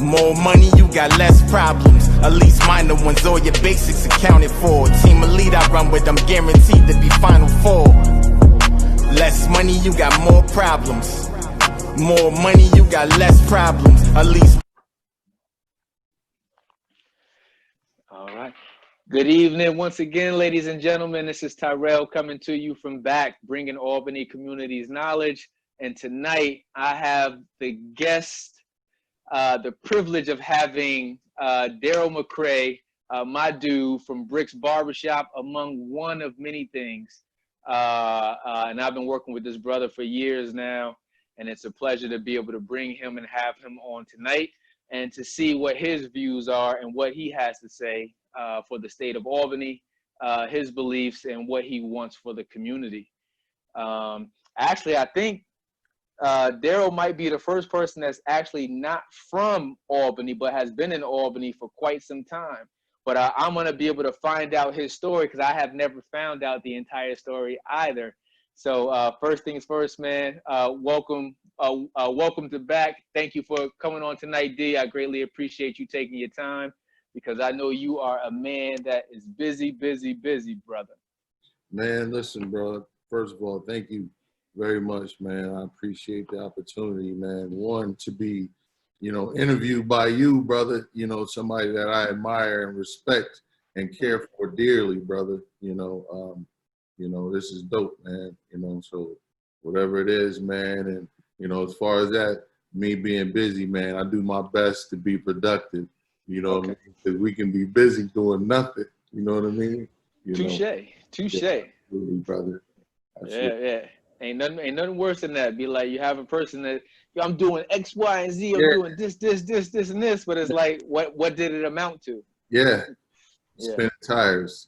More money, you got less problems. At least minor ones, all your basics accounted for. Team elite I run with, I'm guaranteed to be Final Four. Less money, you got more problems. More money, you got less problems. At least. All right. Good evening once again, ladies and gentlemen. This is Tyrell coming to you from back, bringing Albany communities knowledge. And tonight I have the guest, the privilege of having Deryl McCray, my dude from Brick's Barbershop, among one of many things. And I've been working with this brother for years now, and it's a pleasure to be able to bring him and have him on tonight and to see what his views are and what he has to say for the state of Albany, his beliefs, and what he wants for the community. Actually, I think Deryl might be the first person that's actually not from Albany, but has been in Albany for quite some time. But I'm going to be able to find out his story because I have never found out the entire story either. So first things first, man, welcome to back. Thank you for coming on tonight, D. I greatly appreciate you taking your time because I know you are a man that is busy, busy, busy, brother. Man, listen, bro. First of all, thank you very much, man. I appreciate the opportunity, man. One, to be, interviewed by you, brother, somebody that I admire and respect and care for dearly, brother. This is dope, man. So whatever it is, man. And, as far as that, me being busy, man, I do my best to be productive, okay. Because we can be busy doing nothing, you know what I mean? Touche. Yeah, absolutely, brother. Absolutely. Yeah. Ain't nothing worse than that. Be like, you have a person that, I'm doing X, Y, and Z. I'm doing this, and this. But it's like, what did it amount to? Yeah. Spin tires.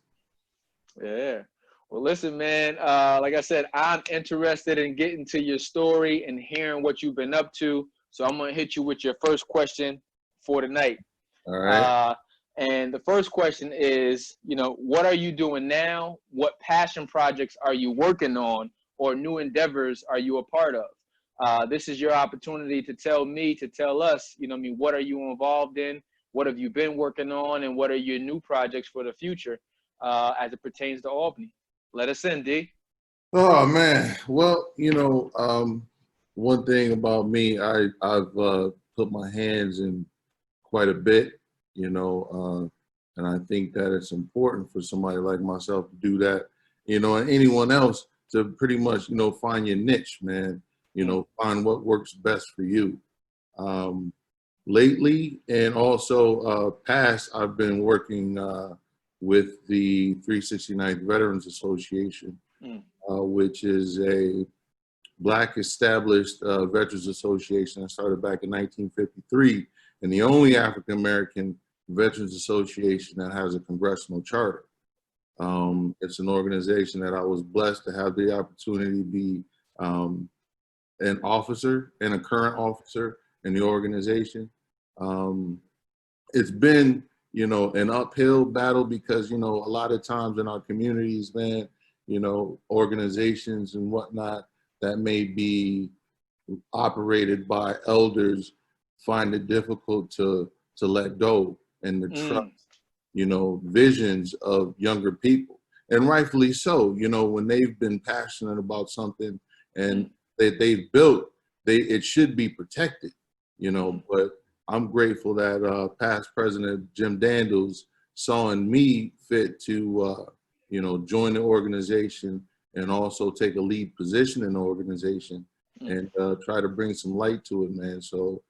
Yeah. Well, listen, man. Like I said, I'm interested in getting to your story and hearing what you've been up to. So I'm gonna hit you with your first question for tonight. All right. And the first question is, what are you doing now? What passion projects are you working on? Or new endeavors are you a part of? This is your opportunity to tell me, to tell us, what are you involved in? What have you been working on? And what are your new projects for the future as it pertains to Albany? Let us in, D. Oh, man. Well, one thing about me, I've put my hands in quite a bit, and I think that it's important for somebody like myself to do that, and anyone else to pretty much, find your niche, man, find what works best for you. Lately, and also past, I've been working with the 369th Veterans Association, which is a Black established Veterans Association that started back in 1953, and the only African-American Veterans Association that has a congressional charter. It's an organization that I was blessed to have the opportunity to be an officer and a current officer in the organization. It's been, an uphill battle because, a lot of times in our communities, man, organizations and whatnot that may be operated by elders find it difficult to let go and to trust, visions of younger people. And rightfully so, when they've been passionate about something and that they've built, it should be protected, but I'm grateful that past President Jim Daniels saw in me fit to, join the organization and also take a lead position in the organization and try to bring some light to it, man. So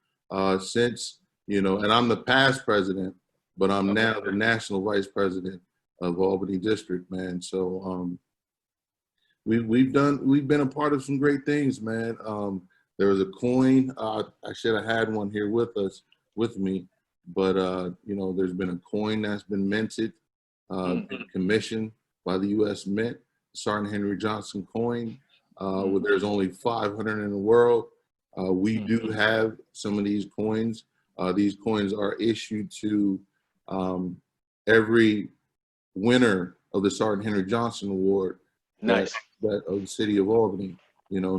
since, and I'm the past president, but I'm now the national vice president of Albany District, man. So we've been a part of some great things, man. There was a coin. I should have had one here with me, but there's been a coin that's been minted, been commissioned by the U.S. Mint, Sergeant Henry Johnson coin. Where there's only 500 in the world. We do have some of these coins. These coins are issued to every winner of the Sergeant Henry Johnson Award. Nice. That of the city of Albany.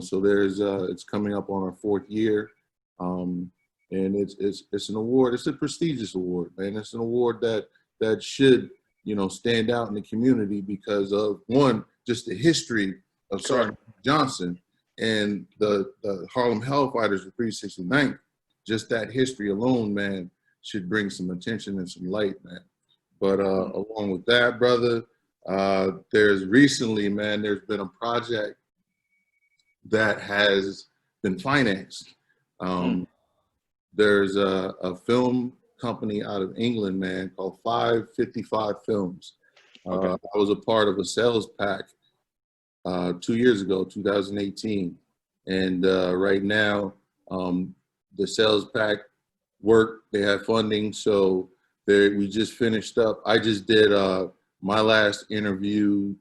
So there's it's coming up on our 4th year. And it's an award. It's a prestigious award, man. It's an award that should, you know, stand out in the community because of, one, just the history of Sergeant Johnson and the Harlem Hellfighters of 369th. Just that history alone, man, should bring some attention and some light, man. But along with that, brother, there's recently, man, there's been a project that has been financed. There's a film company out of England, man, called 555 Films. I was a part of a sales pack 2 years ago, 2018. And right now, the sales pack work, they have funding. So we just finished up. I just did my last interview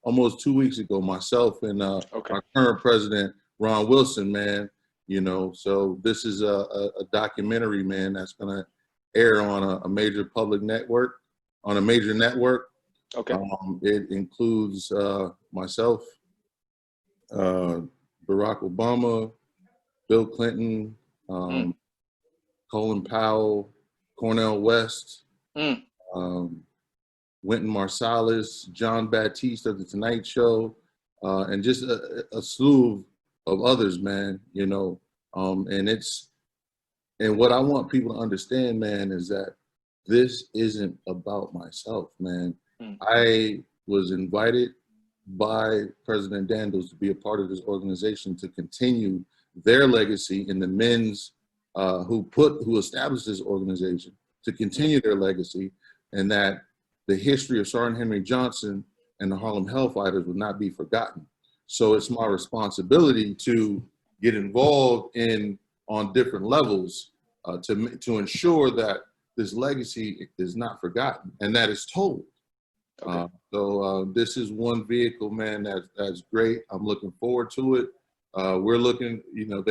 almost 2 weeks ago, myself and our current president, Ron Wilson, man. You know, so this is a documentary, man, that's going to air on a major public network, on a major network. It includes myself, Barack Obama, Bill Clinton, Colin Powell, Cornel West, Wynton Marsalis, John Baptiste of The Tonight Show, and just a slew of others, man, you know. And what I want people to understand, man, is that this isn't about myself, man. I was invited by President Daniels to be a part of this organization to continue their legacy in the men's who established this organization, to continue their legacy, and that the history of Sergeant Henry Johnson and the Harlem Hellfighters would not be forgotten. So it's my responsibility to get involved on different levels to ensure that this legacy is not forgotten and that it's told. So this is one vehicle, man, that's great. I'm looking forward to it. We're looking, you know,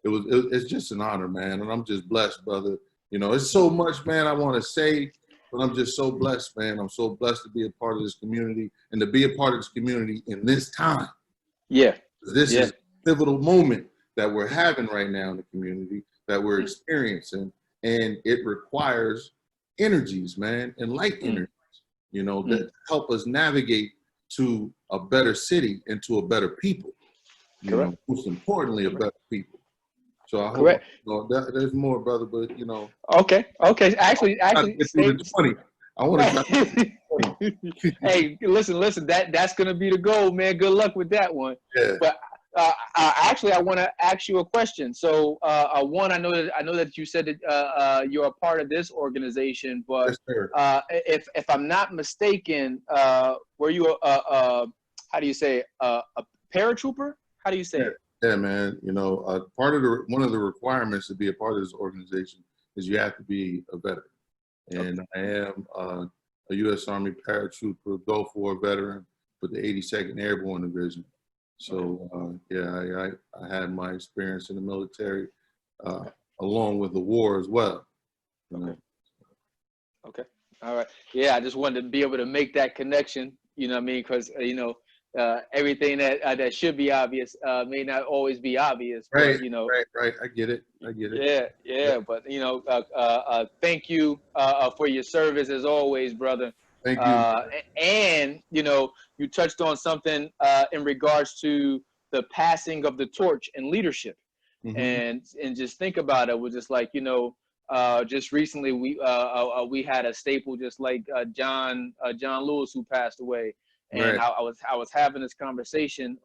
it's just an honor, man, and I'm just blessed, brother. You know, it's so much, man, I want to say, but I'm just so blessed, man. I'm so blessed to be a part of this community and to be a part of this community in this time. Yeah. This is a pivotal moment that we're having right now in the community, that we're experiencing, and it requires energies, man, and light energies, you know, that help us navigate to a better city and to a better people. You know, most importantly, a better people. So I hope there's more, brother, but you know. Actually, the 20. I want to. Hey, listen. That's gonna be the goal, man. Good luck with that one. Yeah. But actually, I want to ask you a question. So, one, I know that you said that you're a part of this organization, but if I'm not mistaken, were you how do you say a paratrooper? How do you say it? Yeah, man. You know, one of the requirements to be a part of this organization is you have to be a veteran, and I am a U.S. Army paratrooper, Gulf War veteran with the 82nd Airborne Division. So I had my experience in the military along with the war as well. You know? All right. Yeah, I just wanted to be able to make that connection. You know what I mean? Because you know, everything that should be obvious may not always be obvious. Right. But, you know. Right. I get it. Yeah. But you know, thank you for your service as always, brother. Thank you. And you know, you touched on something in regards to the passing of the torch and leadership, and just think about it. We're just like, you know, just recently we had a staple, just like John Lewis, who passed away, and I was having this conversation.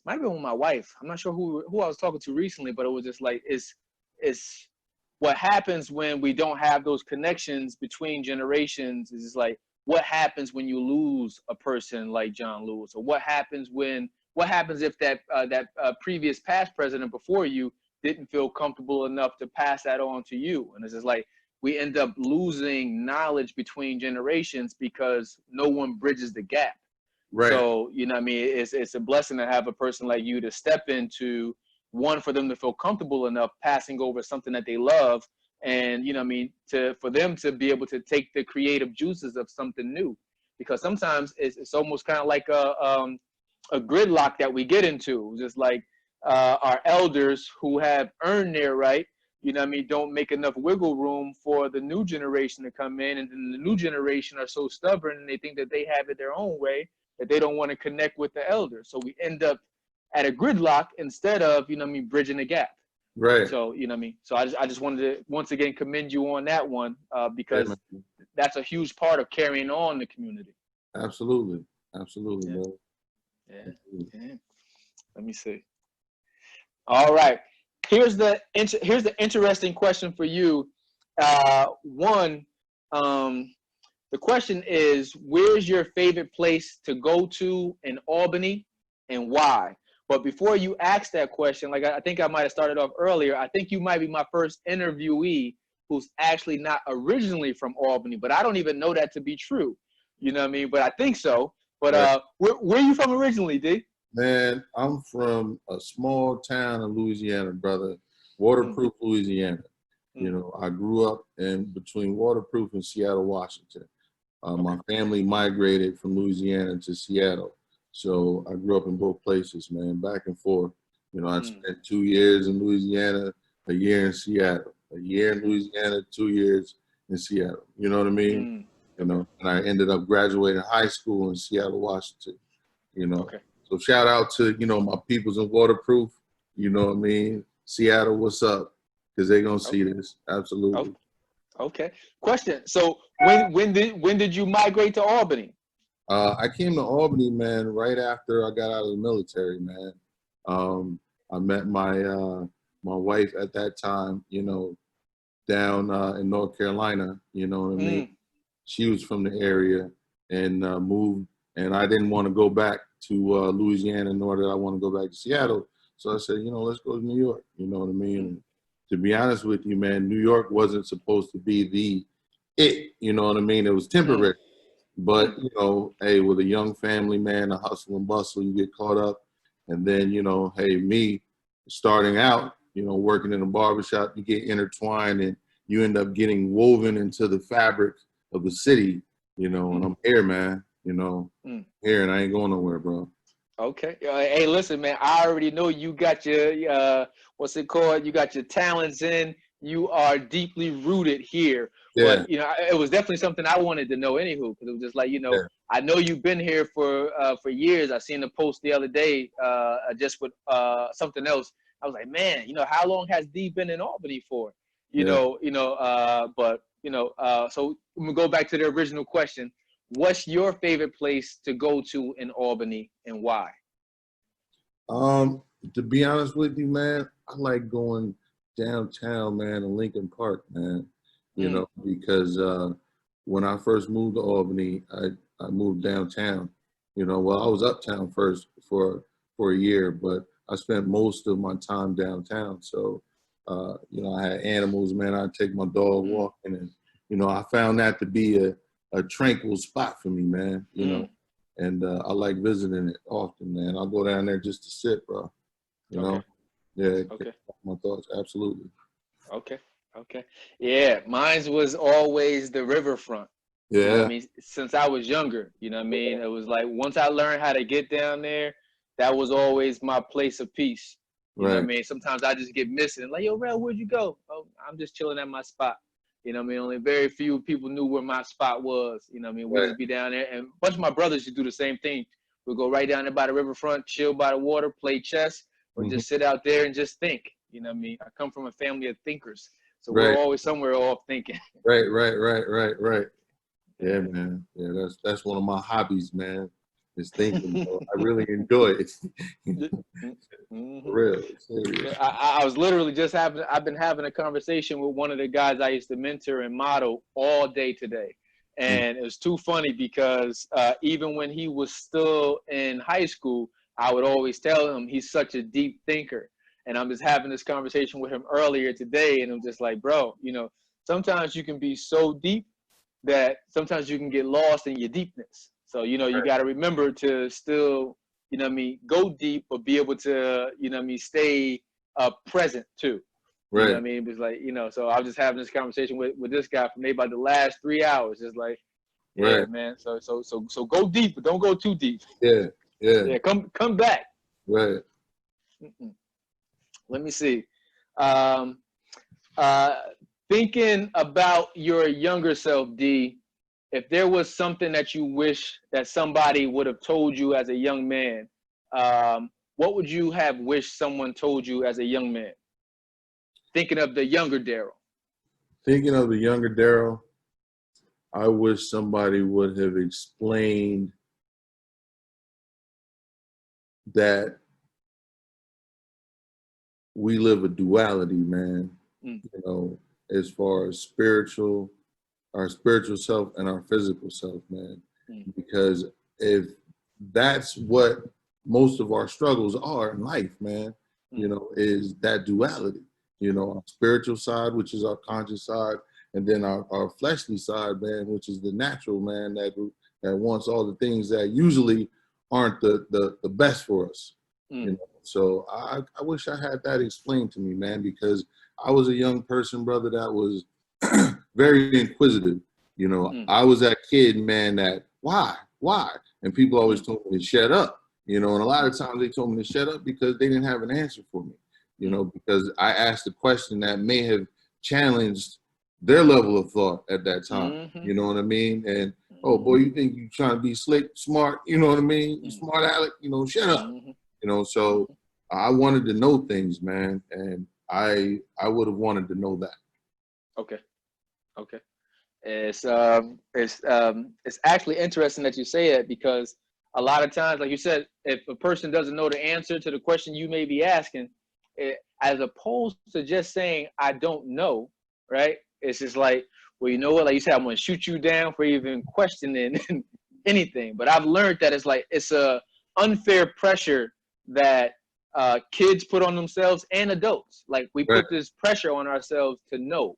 Might have been with my wife. I'm not sure who I was talking to recently, but it was just like it's what happens when we don't have those connections between generations. Is like what happens when you lose a person like John Lewis, or what happens if that previous past president before you didn't feel comfortable enough to pass that on to you. And it's just like we end up losing knowledge between generations because no one bridges the gap. Right. So, you know what I mean? It's a blessing to have a person like you to step into, one, for them to feel comfortable enough passing over something that they love, and, you know what I mean, for them to be able to take the creative juices of something new. Because sometimes it's almost kind of like a gridlock that we get into. Just like, our elders who have earned their right, you know what I mean, don't make enough wiggle room for the new generation to come in, and then the new generation are so stubborn and they think that they have it their own way that they don't want to connect with the elders. So we end up at a gridlock instead of, you know what I mean, bridging the gap. Right. So, you know what I mean? So I just wanted to once again commend you on that one, because that's a huge part of carrying on the community. Absolutely. Absolutely, Yeah. bro. Yeah. Yeah. Let me see. All right. Here's the interesting question for you. One, the question is, where's your favorite place to go to in Albany and why? But before you ask that question, like I think I might have started off earlier, I think you might be my first interviewee who's actually not originally from Albany, but I don't even know that to be true. You know what I mean? But I think so. But where are you from originally, D? Man, I'm from a small town in Louisiana, brother. Waterproof, Louisiana. You know, I grew up in between Waterproof and Seattle, Washington. My family migrated from Louisiana to Seattle. So I grew up in both places, man, back and forth. You know, I spent 2 years in Louisiana, a year in Seattle, a year in Louisiana, 2 years in Seattle. You know what I mean? You know, and I ended up graduating high school in Seattle, Washington. You know, so shout out to, you know, my peoples in Waterproof. You know what I mean? Seattle, what's up? Because they're gonna see this. Absolutely. Okay. Question. So when did you migrate to Albany? I came to Albany, man, right after I got out of the military, man. I met my my wife at that time, you know, down in North Carolina. You know what I mean? She was from the area and moved, and I didn't want to go back to Louisiana, nor did I want to go back to Seattle. So I said, you know, let's go to New York. You know what I mean? And to be honest with you, man, New York wasn't supposed to be it. You know what I mean? It was temporary. But, you know, hey, with a young family, man, the hustle and bustle, you get caught up. And then, you know, hey, me starting out, you know, working in a barbershop, you get intertwined and you end up getting woven into the fabric of the city, you know, and I'm here, man, you know, here, and I ain't going nowhere, bro. Okay. Hey, listen, man, I already know you got your, what's it called? You got your talents in. You are deeply rooted here. Yeah. But, you know, it was definitely something I wanted to know anywho, because it was just like, you know, I know you've been here for years. I seen a post the other day just with something else. I was like, man, you know, how long has D been in Albany for? But, you know, so I'm going to go back to the original question. What's your favorite place to go to in Albany and why? To be honest with you, man, I like going downtown, man, in Lincoln Park, man. You know, because when I first moved to Albany, I moved downtown. You know, well, I was uptown first for a year, but I spent most of my time downtown. So, you know, I had animals, man. I'd take my dog walking, and you know, I found that to be a tranquil spot for me, man. You know, and I like visiting it often, man. I'll go down there just to sit, bro. You know, yeah. My thoughts, absolutely. Okay. Yeah, mine was always the riverfront. Yeah. You know what I mean? Since I was younger, you know what I mean? It was like once I learned how to get down there, that was always my place of peace. You know what I mean? Sometimes I just get missing. Like, yo, Rel, where'd you go? Oh, I'm just chilling at my spot. You know what I mean? Only very few people knew where my spot was. You know what I mean? We'd just be down there. And a bunch of my brothers used to do the same thing. We'd go right down there by the riverfront, chill by the water, play chess, or just sit out there and just think. You know what I mean? I come from a family of thinkers. So we're always somewhere off thinking. Right. Yeah, man. Yeah, that's one of my hobbies, man. Is thinking. Bro. I really enjoy it. For real. Serious. I was literally I've been having a conversation with one of the guys I used to mentor and model all day today. And it was too funny because even when he was still in high school, I would always tell him he's such a deep thinker. And I'm just having this conversation with him earlier today. And I'm just like, bro, you know, sometimes you can be so deep that sometimes you can get lost in your deepness. So, you know, you got to remember to still, you know what I mean, go deep, but be able to, you know what I mean, stay present too. You know what I mean? It's like, you know, so I was just having this conversation with this guy for maybe about the last 3 hours. Just like, yeah, man. So go deep, but don't go too deep. Yeah. Come back. Right. Let me see. Thinking about your younger self, D, if there was something that you wish that somebody would have told you as a young man, what would you have wished someone told you as a young man? Thinking of the younger Daryl. Thinking of the younger Daryl, I wish somebody would have explained that we live a duality, man. You know, as far as our spiritual self and our physical self, man. Because if that's what most of our struggles are in life, man, you know, is that duality. You know, our spiritual side, which is our conscious side, and then our fleshly side, man, which is the natural man that wants all the things that usually aren't the best for us. You know? So I wish I had that explained to me, man, because I was a young person, brother, that was very inquisitive. You know, I was that kid, man, that why? And people always told me to shut up, you know, and a lot of times they told me to shut up because they didn't have an answer for me, you know, because I asked a question that may have challenged their level of thought at that time. You know what I mean? And, oh, boy, you think you trying to be slick, smart, you know what I mean? You smart aleck, you know, shut up. You know, so I wanted to know things, man, and I would have wanted to know that. Okay. It's actually interesting that you say that, because a lot of times, like you said, if a person doesn't know the answer to the question you may be asking, as opposed to just saying, I don't know, right? It's just like, well, you know what? Like you said, I'm going to shoot you down for even questioning anything. But I've learned that it's a unfair pressure that kids put on themselves and adults. Like we put this pressure on ourselves to know.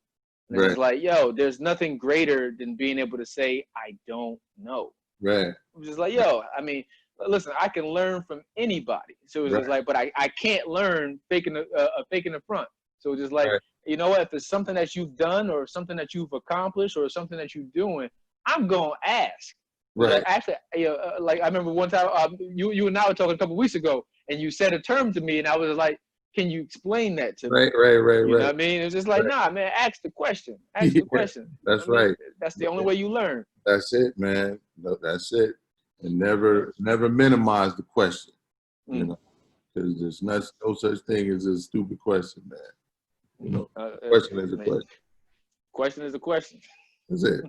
And it's like, yo, there's nothing greater than being able to say, I don't know. Right. It's just like, yo, I mean, listen, I can learn from anybody. So it's just like, but I can't learn faking the front. So it's just like, you know what, if it's something that you've done or something that you've accomplished or something that you're doing, I'm going to ask. Right. Actually, like I remember one time you and I were talking a couple of weeks ago, and you said a term to me, and I was like, "Can you explain that to me?" Right. You know what I mean? It's just like, nah, man, ask the question. Ask the question. That's right. That's the only way you learn. That's it, man. No, that's it. And never minimize the question. You know, because there's no such thing as a stupid question, man. You know, question is a question. Question is a question. That's it.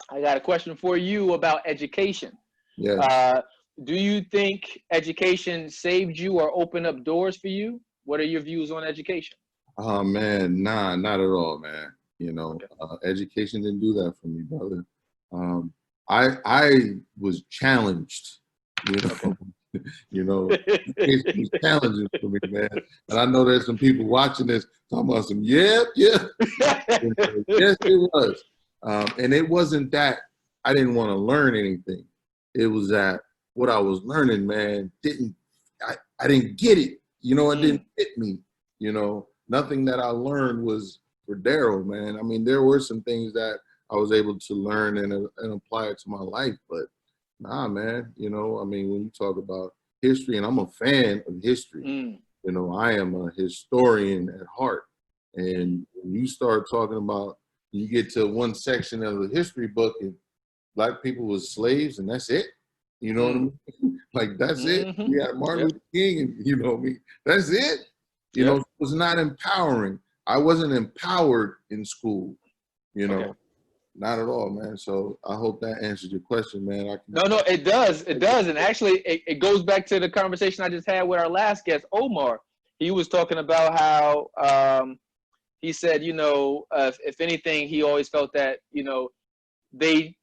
I got a question for you about education. Yes. Do you think education saved you or opened up doors for you? What are your views on education? Oh, man, nah, not at all, man. You know, education didn't do that for me, brother. I was challenged, you know. You know, it was challenging for me, man. And I know there's some people watching this talking about some, yeah. You know, yes, it was. And it wasn't that I didn't want to learn anything. It was that what I was learning, man, I didn't get it. You know, it didn't fit me. You know, nothing that I learned was for Daryl, man. I mean, there were some things that I was able to learn and apply it to my life, but nah, man, you know, I mean, when you talk about history, and I'm a fan of history, you know, I am a historian at heart. And when you start talking about, you get to one section of the history book and black people was slaves and that's it. You know what I mean? Like, that's it. You got Martin Luther King and, you know what I mean? That's it. You know, it was not empowering. I wasn't empowered in school, you know. Not at all, man. So I hope that answers your question, man. No, it does. It does. And actually, it goes back to the conversation I just had with our last guest, Omar. He was talking about how he said, you know, if anything, he always felt that, you know, in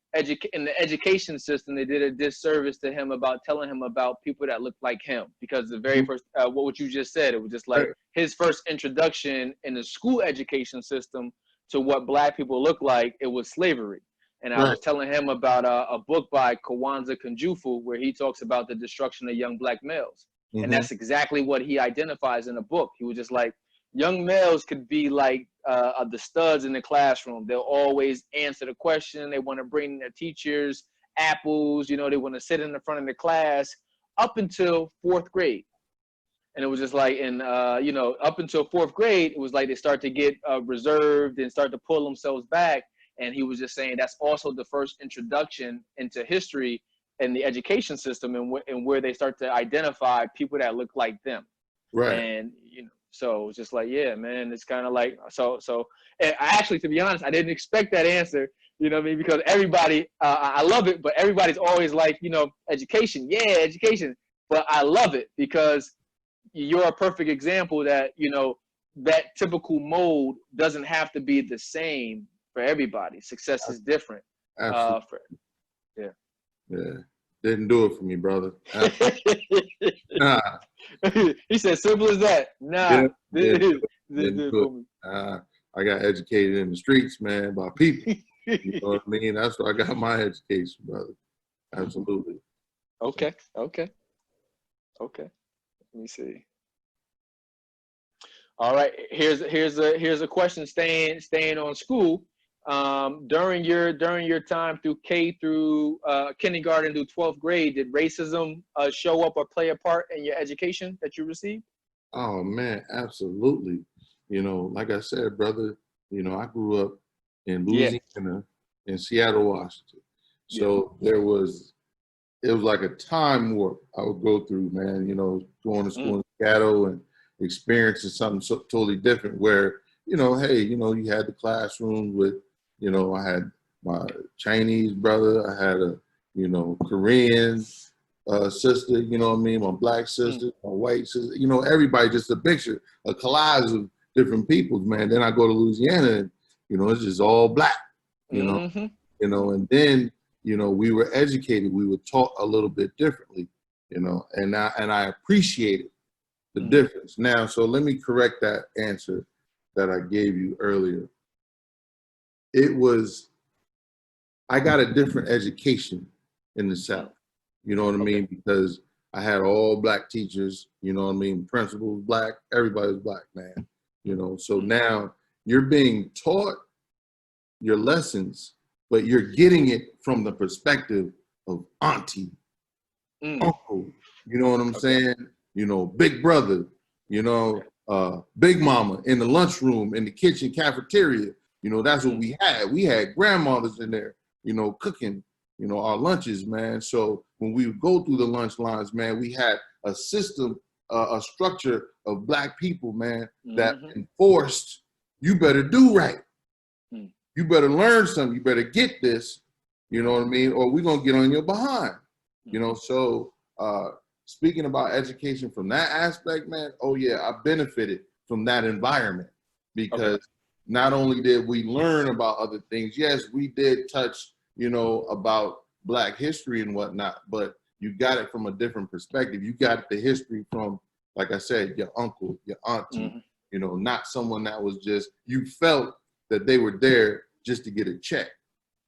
the education system, they did a disservice to him about telling him about people that looked like him. Because the very first, what you just said, it was just like his first introduction in the school education system to what black people look like, it was slavery. And I was telling him about a book by Kwanzaa Kunjufu, where he talks about the destruction of young black males. And that's exactly what he identifies in the book. He was just like, young males could be like the studs in the classroom. They'll always answer the question. They want to bring their teachers apples. You know, they want to sit in the front of the class up until 4th grade. And it was just like, and you know, up until 4th grade, it was like they start to get reserved and start to pull themselves back. And he was just saying that's also the first introduction into history and the education system, and where they start to identify people that look like them. Right. And you know, so it's just like, yeah, man, it's kind of like so. And I actually, to be honest, I didn't expect that answer. You know what I mean? Because everybody, I love it, but everybody's always like, you know, education, yeah, education. But I love it because you're a perfect example that, you know, that typical mode doesn't have to be the same for everybody. Success is different. Absolutely. Yeah. Yeah. Didn't do it for me, brother. Nah. He said, simple as that. Nah. Didn't do it. I got educated in the streets, man, by people. You know what I mean? That's where I got my education, brother. Absolutely. Okay. Let me see. All right. Here's a question. Staying on school. During your time through K through kindergarten through 12th grade, did racism show up or play a part in your education that you received? Oh man, absolutely. You know, like I said, brother, you know, I grew up in Louisiana, in Seattle, Washington. So it was like a time warp I would go through, man, you know, going to school in Seattle and experiencing something so totally different where, you know, hey, you know, you had the classroom with, you know, I had my Chinese brother, I had a, you know, Korean sister, you know what I mean, my black sister, my white sister, you know, everybody, just a picture, a collage of different peoples, man. Then I go to Louisiana and, you know, it's just all black, you know, and then, you know, we were educated, we were taught a little bit differently, you know, and I appreciated the difference. Now, so let me correct that answer that I gave you earlier. I got a different education in the South, you know what I mean? Because I had all black teachers, you know what I mean? Principals black, everybody's black, man, you know? So now you're being taught your lessons, but you're getting it from the perspective of auntie, uncle, you know what I'm saying? You know, big brother, you know, big mama in the lunchroom, in the kitchen, cafeteria. You know, that's what we had. We had grandmothers in there, you know, cooking, you know, our lunches, man. So when we would go through the lunch lines, man, we had a system, a structure of black people, man, that enforced, you better do right. You better learn something. You better get this, you know what I mean? Or we're going to get on your behind, you know? So speaking about education from that aspect, man, oh yeah, I benefited from that environment because not only did we learn about other things, yes, we did touch, you know, about black history and whatnot, but you got it from a different perspective. You got the history from, like I said, your uncle, your auntie, you know, not someone that was just, you felt that they were there just to get a check.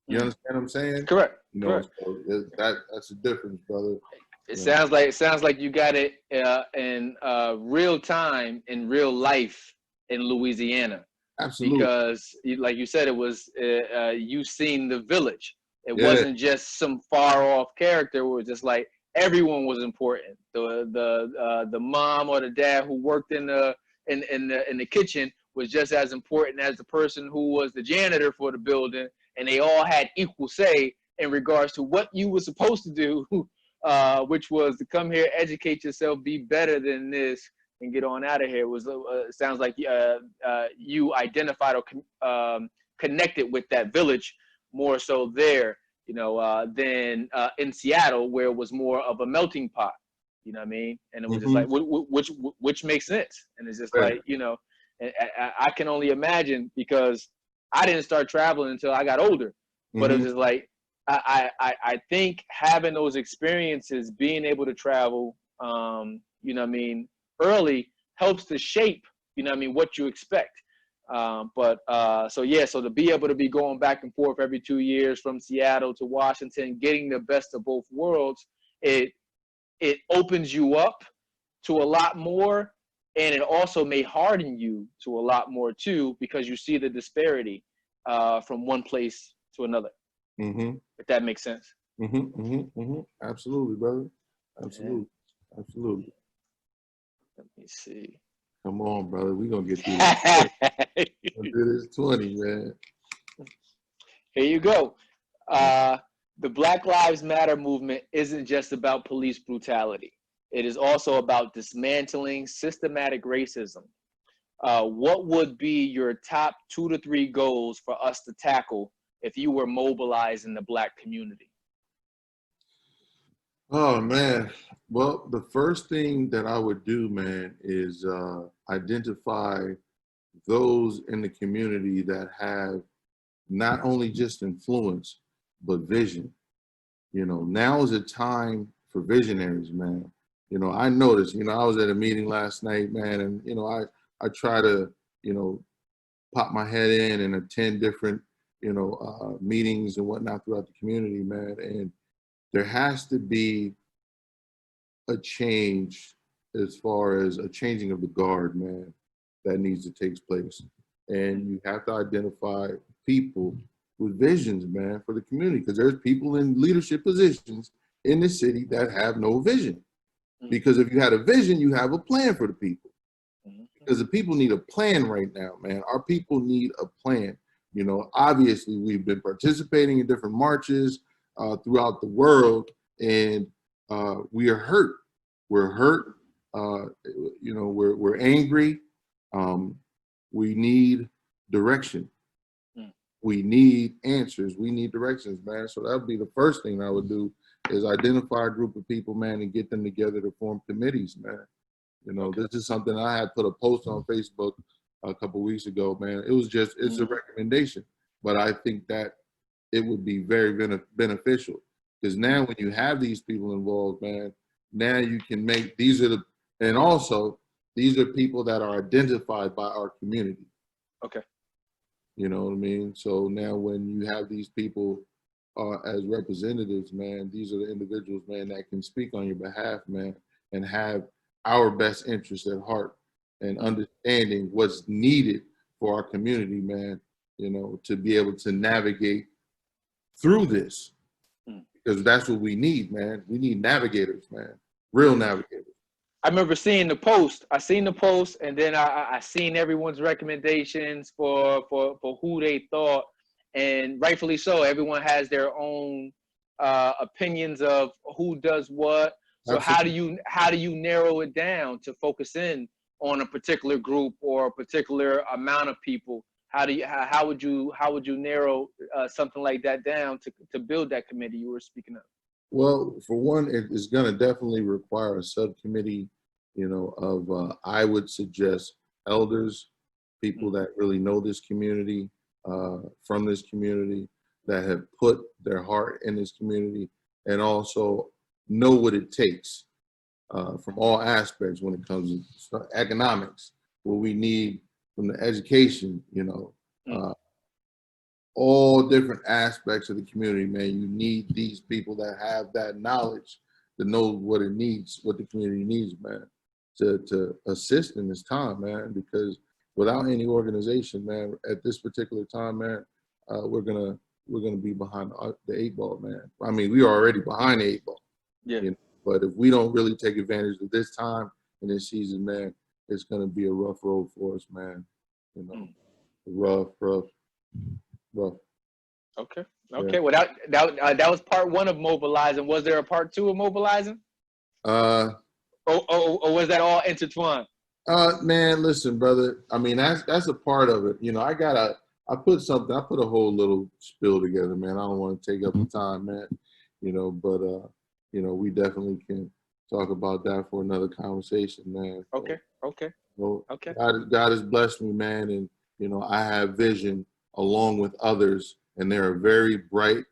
You understand what I'm saying? Correct. You know, so that's the difference, brother. It sounds like you got it in real time, in real life in Louisiana. Absolutely. Because, like you said, it was you seen the village. It wasn't just some far off character. It was just like everyone was important. The mom or the dad who worked in the kitchen was just as important as the person who was the janitor for the building, and they all had equal say in regards to what you were supposed to do, which was to come here, educate yourself, be better than this, and get on out of here. It was sounds like you identified or connected with that village more so there, you know, than in Seattle, where it was more of a melting pot. You know what I mean? And it was just like, which makes sense. And it's just like, you know, I can only imagine, because I didn't start traveling until I got older. But it was just like, I think having those experiences, being able to travel, you know what I mean, early helps to shape, you know what I mean, what you expect. So to be able to be going back and forth every 2 years from Seattle to Washington, getting the best of both worlds, it opens you up to a lot more. And it also may harden you to a lot more too, because you see the disparity from one place to another. If that makes sense. Absolutely, brother. Absolutely. Absolutely. Let me see. Come on, brother. We're going to get through this. We're gonna do this 20, man. Here you go. The Black Lives Matter movement isn't just about police brutality. It is also about dismantling systematic racism. What would be your top 2 to 3 goals for us to tackle if you were mobilizing the Black community? Oh, man. Well, the first thing that I would do, man, is identify those in the community that have not only just influence, but vision. You know, now is a time for visionaries, man. You know, I noticed, you know, I was at a meeting last night, man, and, you know, I try to, you know, pop my head in and attend different, you know, meetings and whatnot throughout the community, man. And there has to be a change as far as a changing of the guard, man, that needs to take place. And you have to identify people with visions, man, for the community, because there's people in leadership positions in the city that have no vision. Because if you had a vision, you have a plan for the people. Because the people need a plan right now, man. Our people need a plan. You know, obviously we've been participating in different marches throughout the world, and we are hurt. We're hurt. You know, we're angry. We need direction. We need answers. We need directions, man. So that would be the first thing I would do, is identify a group of people, man, and get them together to form committees, man. You know, this is something I had put a post on Facebook a couple of weeks ago, man. It was just, it's a recommendation, but I think that it would be very beneficial, because now when you have these people involved, man, now you can make, and also these are people that are identified by our community. Okay. You know what I mean? So now when you have these people as representatives, man, these are the individuals, man, that can speak on your behalf, man, and have our best interests at heart, and understanding what's needed for our community, man, you know, to be able to navigate through this. Because that's what we need, man. We need navigators, man, real navigators. I remember seeing the post. I seen the post, and then I seen everyone's recommendations for who they thought, and rightfully so. Everyone has their own opinions of who does what. So Absolutely. how do you narrow it down to focus in on a particular group or a particular amount of people? How would you narrow something like that down to build that committee you were speaking of? Well, for one, it is going to definitely require a subcommittee, you know, of, I would suggest elders, people that really know this community, from this community, that have put their heart in this community, and also know what it takes from all aspects when it comes to economics, what we need from the education, you know, all different aspects of the community, man. You need these people that have that knowledge to know what it needs, what the community needs, man, to assist in this time, man, because without any organization, man, at this particular time, man, we're gonna be behind the 8 ball, man. I mean, we are already behind the 8 ball. Yeah. You know? But if we don't really take advantage of this time and this season, man, it's gonna be a rough road for us, man. You know, rough. Okay. Yeah. Well, that was part 1 of mobilizing. Was there a part 2 of mobilizing? Or was that all intertwined? Man, listen, brother. I mean, that's a part of it. You know, I put a whole little spiel together, man. I don't want to take up the time, man. You know, but you know, we definitely can talk about that for another conversation, man. Okay. Well, Okay. God has blessed me, man, and you know, I have vision along with others, and there are very bright,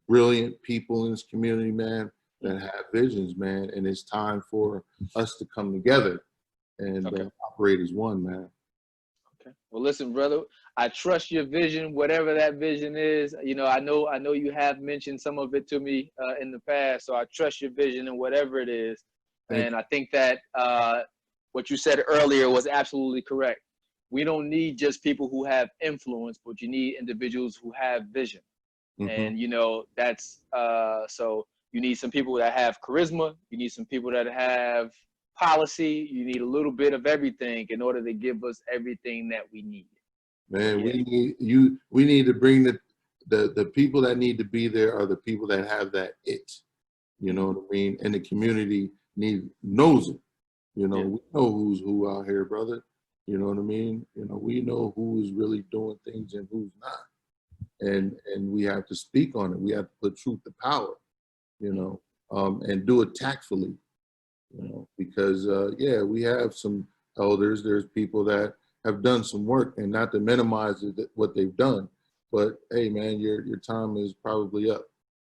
brilliant people in this community, man, that have visions, man, and it's time for us to come together and operate as one, man. Okay. Well, listen, brother, I trust your vision, whatever that vision is. You know, I know you have mentioned some of it to me in the past, so I trust your vision and whatever it is. Thank and you. I think that what you said earlier was absolutely correct. We don't need just people who have influence, but you need individuals who have vision. And you know, that's so you need some people that have charisma. You need some people that have policy. You need a little bit of everything in order to give us everything that we need. Man, we need to bring the people that need to be there are the people that have that it. You know what I mean? And the community knows it. You know, we know who's who out here, brother. You know what I mean? You know, we know who is really doing things and who's not. And we have to speak on it. We have to put truth to power, you know, and do it tactfully, you know, because, we have some elders. There's people that have done some work, and not to minimize what they've done, but hey, man, your time is probably up,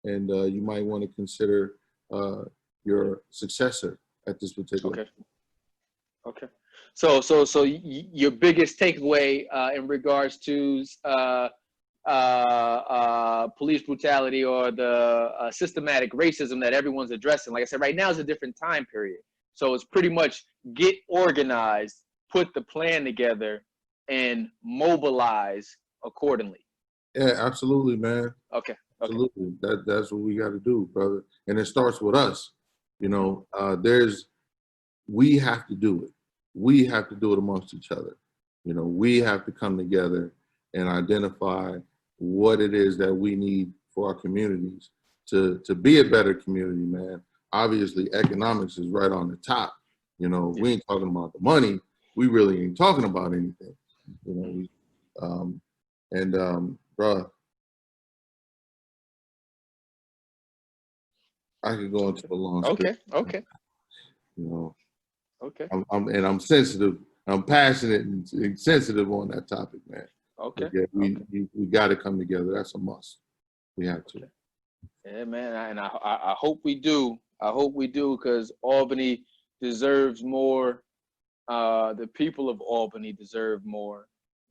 and you might want to consider your successor at this particular. Okay. So your biggest takeaway in regards to police brutality or the systematic racism that everyone's addressing, like I said, right now is a different time period. So it's pretty much get organized, put the plan together, and mobilize accordingly. Yeah, absolutely, man. Okay. Absolutely. That's what we got to do, brother. And it starts with us. You know, we have to do it. We have to do it amongst each other. You know, we have to come together and identify what it is that we need for our communities to be a better community, man. Obviously, economics is right on the top. You know, we ain't talking about the money. We really ain't talking about anything. You know, bruh, I could go into a long story. Okay. You know. Okay. I'm sensitive. I'm passionate and sensitive on that topic, man. Okay. Yeah, we got to come together. That's a must. We have to. Okay. Yeah, man. I hope we do. I hope we do, because Albany deserves more. The people of Albany deserve more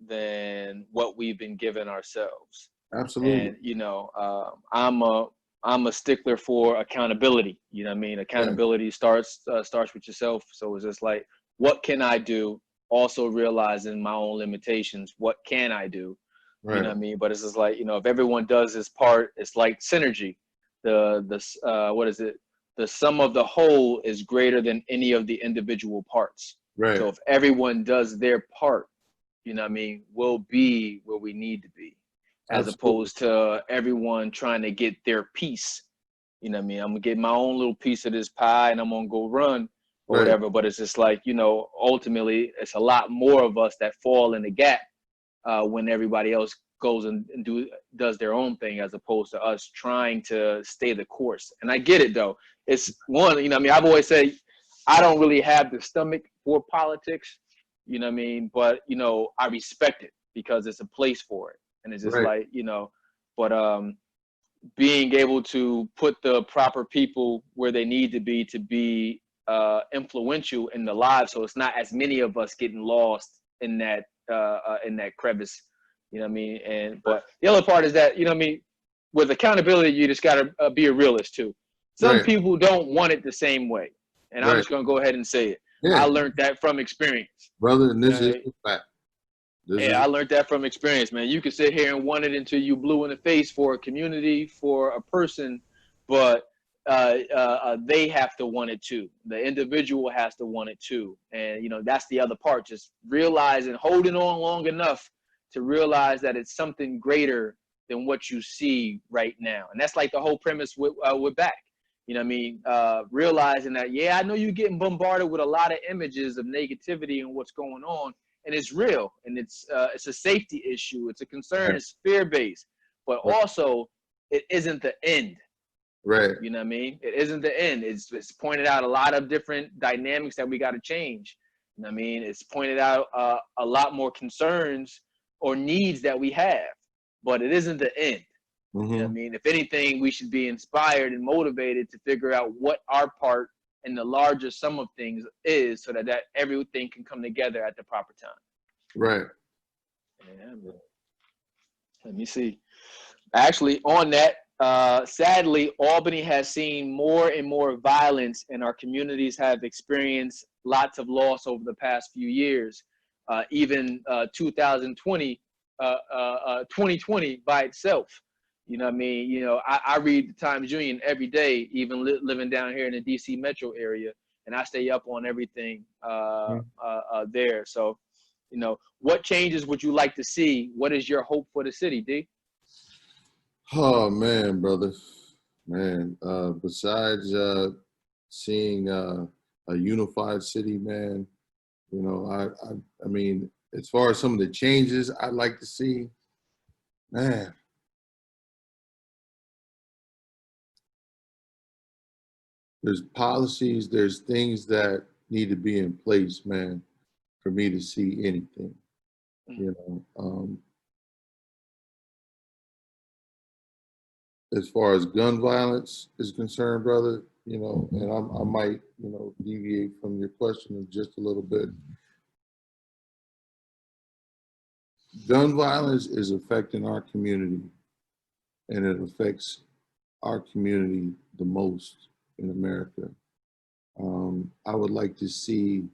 than what we've been given ourselves. Absolutely. And you know, I'm a stickler for accountability. You know what I mean? Accountability starts with yourself. So it's just like, what can I do? Also realizing my own limitations. What can I do? Right. You know what I mean? But it's just like, you know, if everyone does his part, it's like synergy. What is it? The sum of the whole is greater than any of the individual parts. Right. So if everyone does their part, you know what I mean, we'll be where we need to be. As opposed to everyone trying to get their piece. You know what I mean? I'm gonna get my own little piece of this pie and I'm gonna go run or whatever. But it's just like, you know, ultimately it's a lot more of us that fall in the gap when everybody else goes and does their own thing, as opposed to us trying to stay the course. And I get it though. It's one, you know what I mean? I've always said I don't really have the stomach for politics, you know what I mean? But, you know, I respect it because it's a place for it. And it's just like, you know, but being able to put the proper people where they need to be influential in the lives, so it's not as many of us getting lost in that crevice, you know what I mean? And but the other part is that, you know what I mean, with accountability, you just got to be a realist too. Some people don't want it the same way, and I'm just gonna go ahead and say it. I learned that from experience, brother. And this is a fact. I learned that from experience, man. You can sit here and want it until you blue in the face for a community, for a person, but they have to want it too. The individual has to want it too. And, you know, that's the other part, just realizing, holding on long enough to realize that it's something greater than what you see right now. And that's like the whole premise with back. You know what I mean? Realizing that, I know you're getting bombarded with a lot of images of negativity and what's going on. And it's real, and it's a safety issue. It's a concern. It's fear-based, but also it isn't the end. Right. You know what I mean? It isn't the end. It's pointed out a lot of different dynamics that we got to change. You know what I mean? It's pointed out a lot more concerns or needs that we have, but it isn't the end. Mm-hmm. You know what I mean? If anything, we should be inspired and motivated to figure out what our part in the larger sum of things is, so that everything can come together at the proper time. Right. Yeah, bro. Let me see. Actually, on that, sadly, Albany has seen more and more violence, and our communities have experienced lots of loss over the past few years. Even 2020 by itself. You know what I mean? You know, I read the Times-Union every day, even living down here in the DC metro area. and I stay up on everything there. So, you know, what changes would you like to see? What is your hope for the city, D? Oh man, brother, man. Besides seeing a unified city, man, you know, I mean, as far as some of the changes I'd like to see, man, there's policies, there's things that need to be in place, man, for me to see anything, you know. As far as gun violence is concerned, brother, you know, and I might, you know, deviate from your question just a little bit. Gun violence is affecting our community, and it affects our community the most in America. I would like to see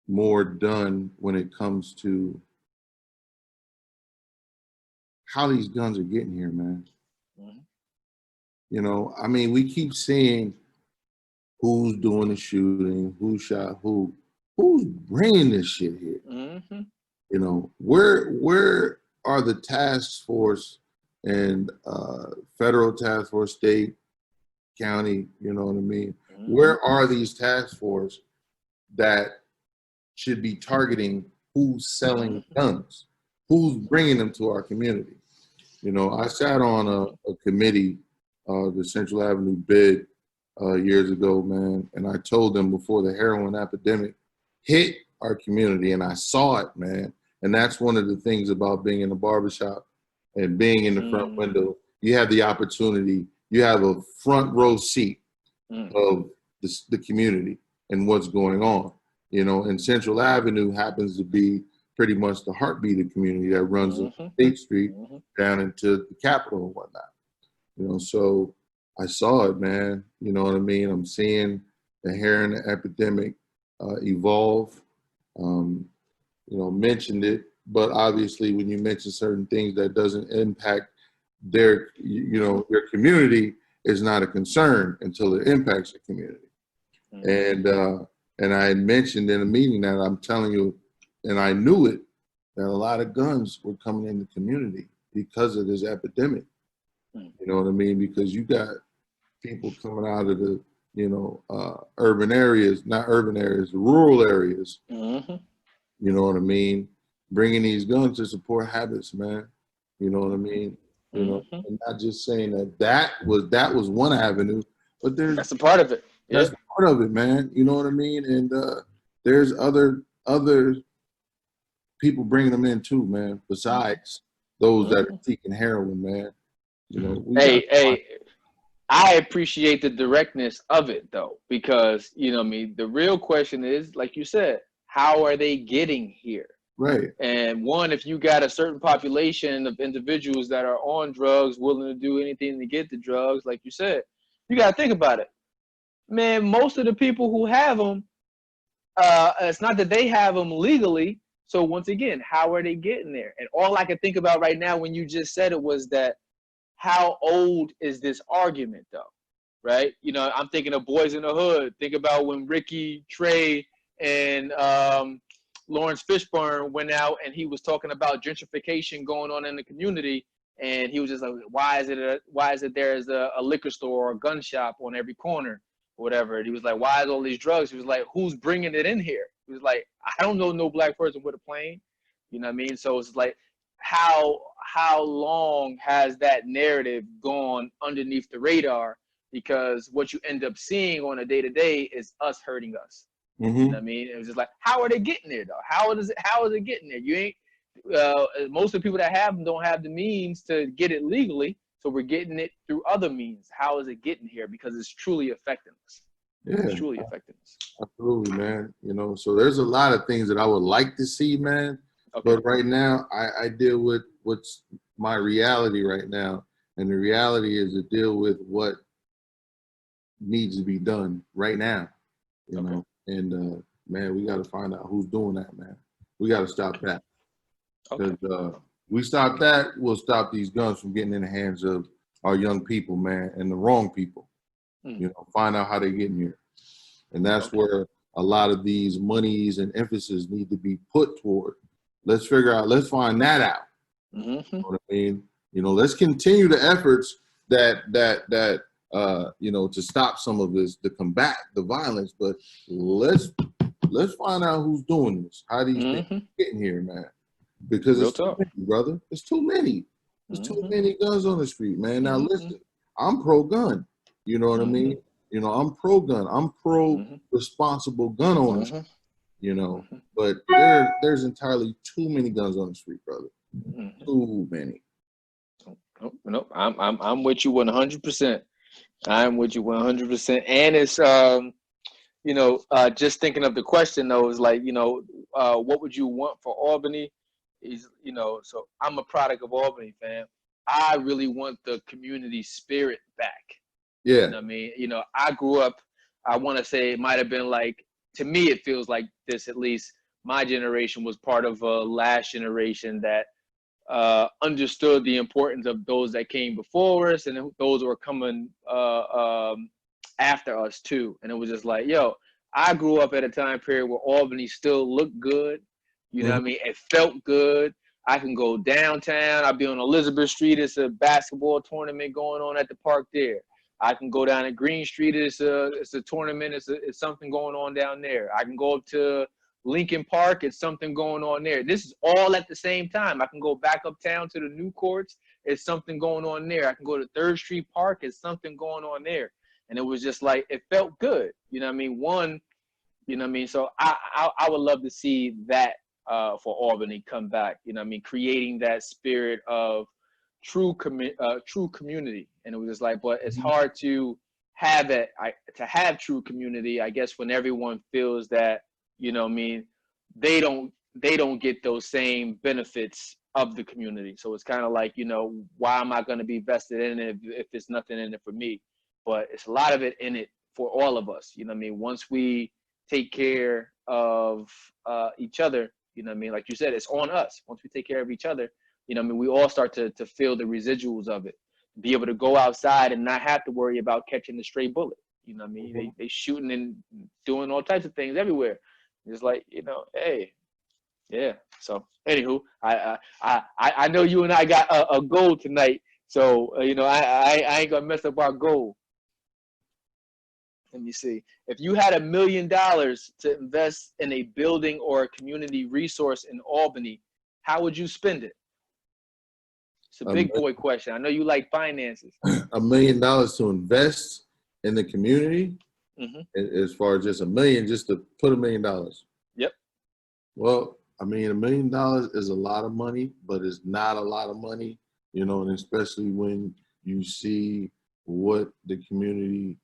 more done when it comes to how these guns are getting here, man. You know, I mean, we keep seeing who's doing the shooting, who shot who, who's bringing this shit here. You know, where are the task force and federal task force, state, county, you know what I mean? Where are these task force that should be targeting who's selling guns, who's bringing them to our community? You know, I sat on a committee, the Central Avenue bid years ago, man, and I told them before the heroin epidemic hit our community, and I saw it, man. And that's one of the things about being in a barbershop and being in the front window. You have the opportunity, you have a front row seat of the community and what's going on. You know, and Central Avenue happens to be pretty much the heartbeat of the community that runs up State Street down into the Capitol and whatnot. You know, so I saw it, man. You know what I mean? I'm seeing the heroin epidemic evolve. You know, mentioned it, but obviously when you mention certain things that doesn't impact their, you know, their community is not a concern until it impacts the community. And I had mentioned in a meeting that I'm telling you, and I knew it, that a lot of guns were coming in the community because of this epidemic. You know what I mean? Because you got people coming out of the, you know, urban areas, not urban areas, rural areas. You know what I mean? Bringing these guns to support habits, man. You know what I mean? You know, and not just saying that was one avenue, but that's a part of it. That's part of it, man. You know what I mean? And there's other people bringing them in too, man. Besides those that are seeking heroin, man. You know. I appreciate the directness of it though, because you know what I mean. The real question is, like you said, how are they getting here? Right. And one, if you got a certain population of individuals that are on drugs, willing to do anything to get the drugs, like you said, you got to think about it. Man, most of the people who have them, it's not that they have them legally. So once again, how are they getting there? And all I can think about right now when you just said it was that, how old is this argument though? Right? You know, I'm thinking of Boys in the Hood. Think about when Ricky, Trey, and Lawrence Fishburne went out and he was talking about gentrification going on in the community, and he was just like, why is it there's a liquor store or a gun shop on every corner or whatever? And he was like, why is all these drugs? He was like, who's bringing it in here? He was like, I don't know no black person with a plane. You know what I mean? So it's like, how long has that narrative gone underneath the radar? Because what you end up seeing on a day-to-day is us hurting us. You know what I mean? It was just like, how are they getting there though? How is it getting there? You ain't most of the people that have them don't have the means to get it legally, so we're getting it through other means. How is it getting here? Because it's truly affecting us. Yeah, it's truly affecting us. Absolutely, man. You know, so there's a lot of things that I would like to see, man. But right now, I deal with what's my reality right now, and the reality is to deal with what needs to be done right now. You know. And man, we got to find out who's doing that, man. We got to stop that. Because we stop that, we'll stop these guns from getting in the hands of our young people, man, and the wrong people. You know, find out how they're getting here. And that's where a lot of these monies and emphasis need to be put toward. Let's figure out, let's find that out. You know what I mean? You know, let's continue the efforts that you know, to stop some of this, to combat the violence, but let's find out who's doing this. How these things getting here, man. Because it's too many, brother. It's too many. There's too many guns on the street, man. Now listen, I'm pro-gun. You know what I mean? You know, I'm pro-gun. I'm pro-responsible gun owners. You know, but there's entirely too many guns on the street, brother. Too many. No, I'm with you 100%. I'm with you 100%. And it's you know, just thinking of the question though, is like, you know, what would you want for Albany? Is, you know, so I'm a product of Albany, fam. I really want the community spirit back. Yeah. You know what I mean? You know, I grew up, I want to say it might have been like, to me, it feels like this, at least my generation was part of a last generation that understood the importance of those that came before us and those who are coming after us too. And it was just like, yo, I grew up at a time period where Albany still looked good. You know what I mean? It felt good. I can go downtown. I'll be on Elizabeth Street. It's a basketball tournament going on at the park there. I can go down to Green Street. It's a tournament. It's something going on down there. I can go up to Lincoln Park. It's something going on there. This is all at the same time. I can go back uptown to the new courts. It's something going on there. I can go to 3rd Street Park. It's something going on there. And it was just like, it felt good. You know what I mean? One, you know what I mean? So I would love to see that for Albany come back. You know what I mean? Creating that spirit of true community. And it was just like, but it's hard to have it, to have true community, I guess, when everyone feels that, you know what I mean, they don't get those same benefits of the community. So it's kind of like, you know, why am I going to be vested in it if there's nothing in it for me? But it's a lot of it in it for all of us. You know what I mean? Once we take care of each other, you know what I mean? Like you said, it's on us. Once we take care of each other, you know what I mean? We all start to feel the residuals of it. Be able to go outside and not have to worry about catching the stray bullet. You know what I mean? They shooting and doing all types of things everywhere. It's like, you know, hey, yeah. So anywho, I know you and I got a goal tonight. So, you know, I ain't gonna mess up our goal. Let me see. If you had $1 million to invest in a building or a community resource in Albany, how would you spend it? It's a big boy question. I know you like finances. $1 million to invest in the community, as far as just $1 million, just to put $1 million. Yep. Well, I mean, $1 million is a lot of money, but it's not a lot of money, you know, and especially when you see what the community,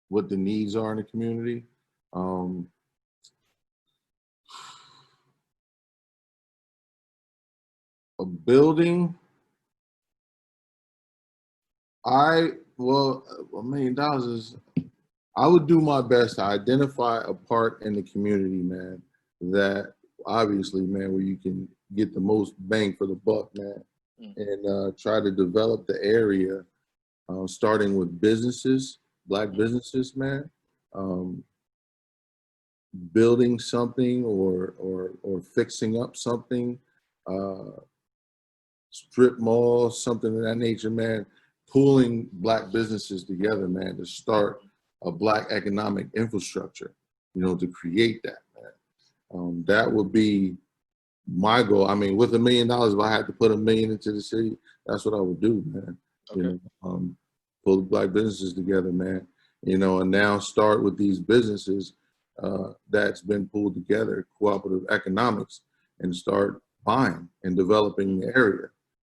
what the needs are in the community. A building, well, $1 million is, I would do my best to identify a part in the community, man, that obviously, man, where you can get the most bang for the buck, man, and try to develop the area, starting with businesses, Black businesses, man, building something or fixing up something, strip malls, something of that nature, man, pulling Black businesses together, man, to start a Black economic infrastructure, you know, to create that, man. That would be my goal. I mean, with $1 million, if I had to put $1 million into the city, that's what I would do, man. Okay. You know, pull the Black businesses together, man, you know, and now start with these businesses that's been pulled together, cooperative economics, and start buying and developing the area,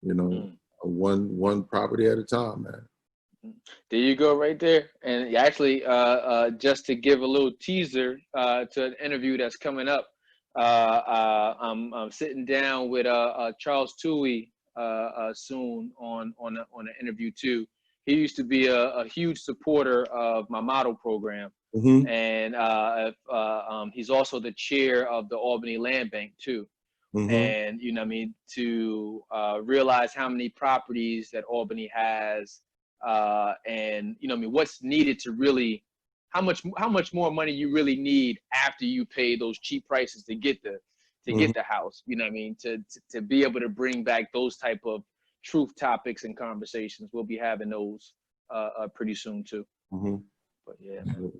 you know, one property at a time, man. There you go, right there. And actually, just to give a little teaser to an interview that's coming up, I'm sitting down with Charles Toohey soon on an interview too. He used to be a huge supporter of my model program, and he's also the chair of the Albany Land Bank too. And you know what I mean, to realize how many properties that Albany has and you know what I mean, what's needed to really, how much more money you really need after you pay those cheap prices to get the house, you know what I mean, to be able to bring back those type of truth topics and conversations. We'll be having those pretty soon too. But yeah, man.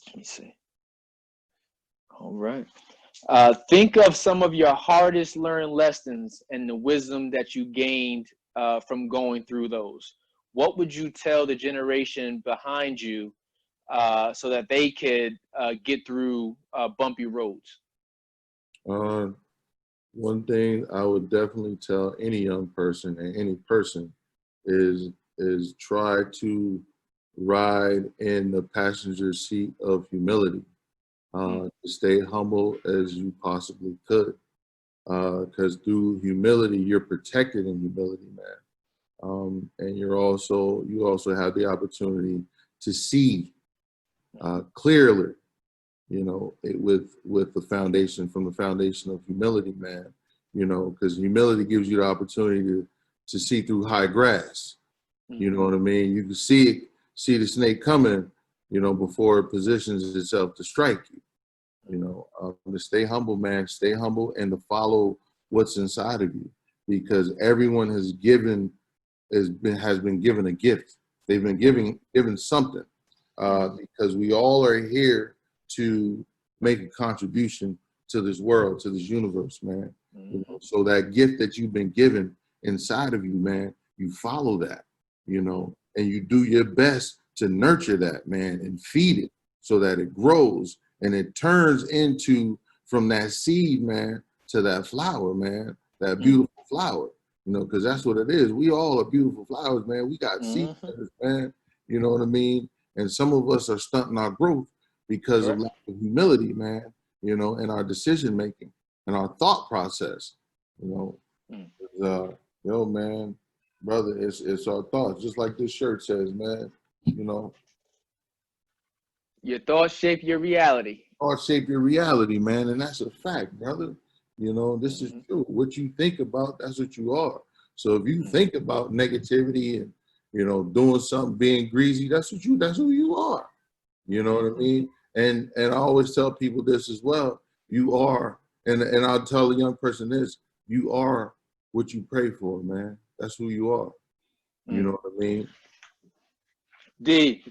Let me see. All right. Think of some of your hardest learned lessons and the wisdom that you gained from going through those. What would you tell the generation behind you so that they could get through bumpy roads? One thing I would definitely tell any young person and any person is try to ride in the passenger seat of humility. To stay humble as you possibly could, because through humility you're protected in humility, man. And you also have the opportunity to see clearly, you know, with the foundation of humility, man. You know, because humility gives you the opportunity to see through high grass. You know what I mean? You can see the snake coming, you know, before it positions itself to strike you. You know, to stay humble, man. Stay humble and to follow what's inside of you, because everyone has been given a gift. They've been given something, because we all are here to make a contribution to this world, to this universe, man. You know, so that gift that you've been given inside of you, man, you follow that, you know, and you do your best to nurture that, man, and feed it so that it grows and it turns into, from that seed, man, to that flower, man, that beautiful flower, you know, because that's what it is. We all are beautiful flowers, man. We got seeds, man, you know what I mean? And some of us are stunting our growth because of lack of humility, man, you know, and our decision making and our thought process, you know. Yo, man, brother, it's our thoughts, just like this shirt says, man, you know. Your thoughts shape your reality. Thoughts shape your reality, man, and that's a fact, brother. You know, this is true. What you think about, that's what you are. So if you think about negativity and, you know, doing something, being greasy, that's who you are. You know what I mean? And I always tell people this as well. You are, and I'll tell a young person this, you are what you pray for, man. That's who you are. You know what I mean? D,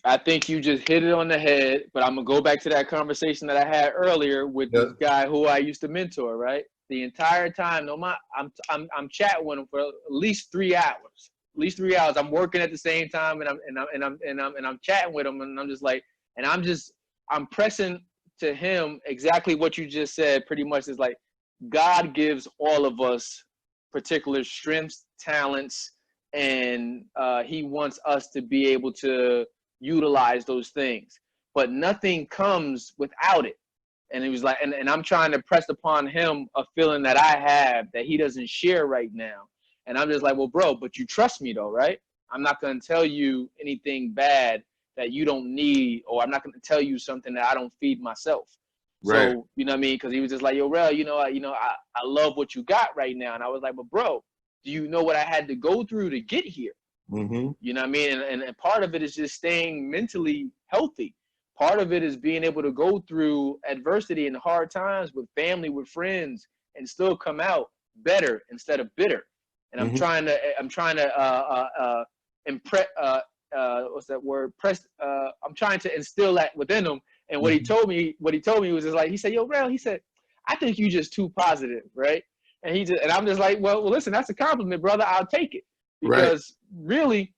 I think you just hit it on the head, but I'm gonna go back to that conversation that I had earlier with this guy who I used to mentor, right? The entire time, I'm chatting with him for at least 3 hours. At least 3 hours. I'm working at the same time, and I'm chatting with him, and I'm just like, I'm pressing to him exactly what you just said. Pretty much is like, God gives all of us particular strengths, talents, and he wants us to be able to utilize those things, but nothing comes without it. And he was like, and I'm trying to press upon him a feeling that I have that he doesn't share right now. And I'm just like, well, bro, but you trust me though, right? I'm not going to tell you anything bad that you don't need, or I'm not going to tell you something that I don't feed myself. Right. So, you know what I mean? Because he was just like, yo, Rel, I love what you got right now. And I was like, but bro, do you know what I had to go through to get here? You know what I mean? And part of it is just staying mentally healthy. Part of it is being able to go through adversity and hard times with family, with friends, and still come out better instead of bitter. And I'm trying to impress, what's that word? I'm trying to instill that within them. And what he told me was just like, he said, yo, Rel, he said, I think you just too positive, right? And I'm just like, well, listen, that's a compliment, brother. I'll take it. Because really,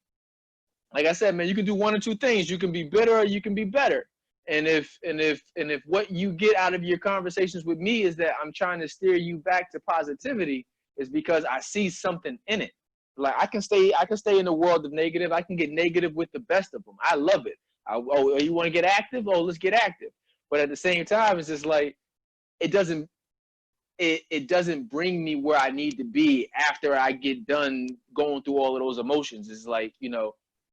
like I said, man, you can do one or two things. You can be bitter or you can be better. And if what you get out of your conversations with me is that I'm trying to steer you back to positivity, is because I see something in it. Like I can stay in the world of negative. I can get negative with the best of them. I love it. You want to get active? Oh, let's get active. But at the same time, it's just like, it doesn't bring me where I need to be after I get done going through all of those emotions. It's like,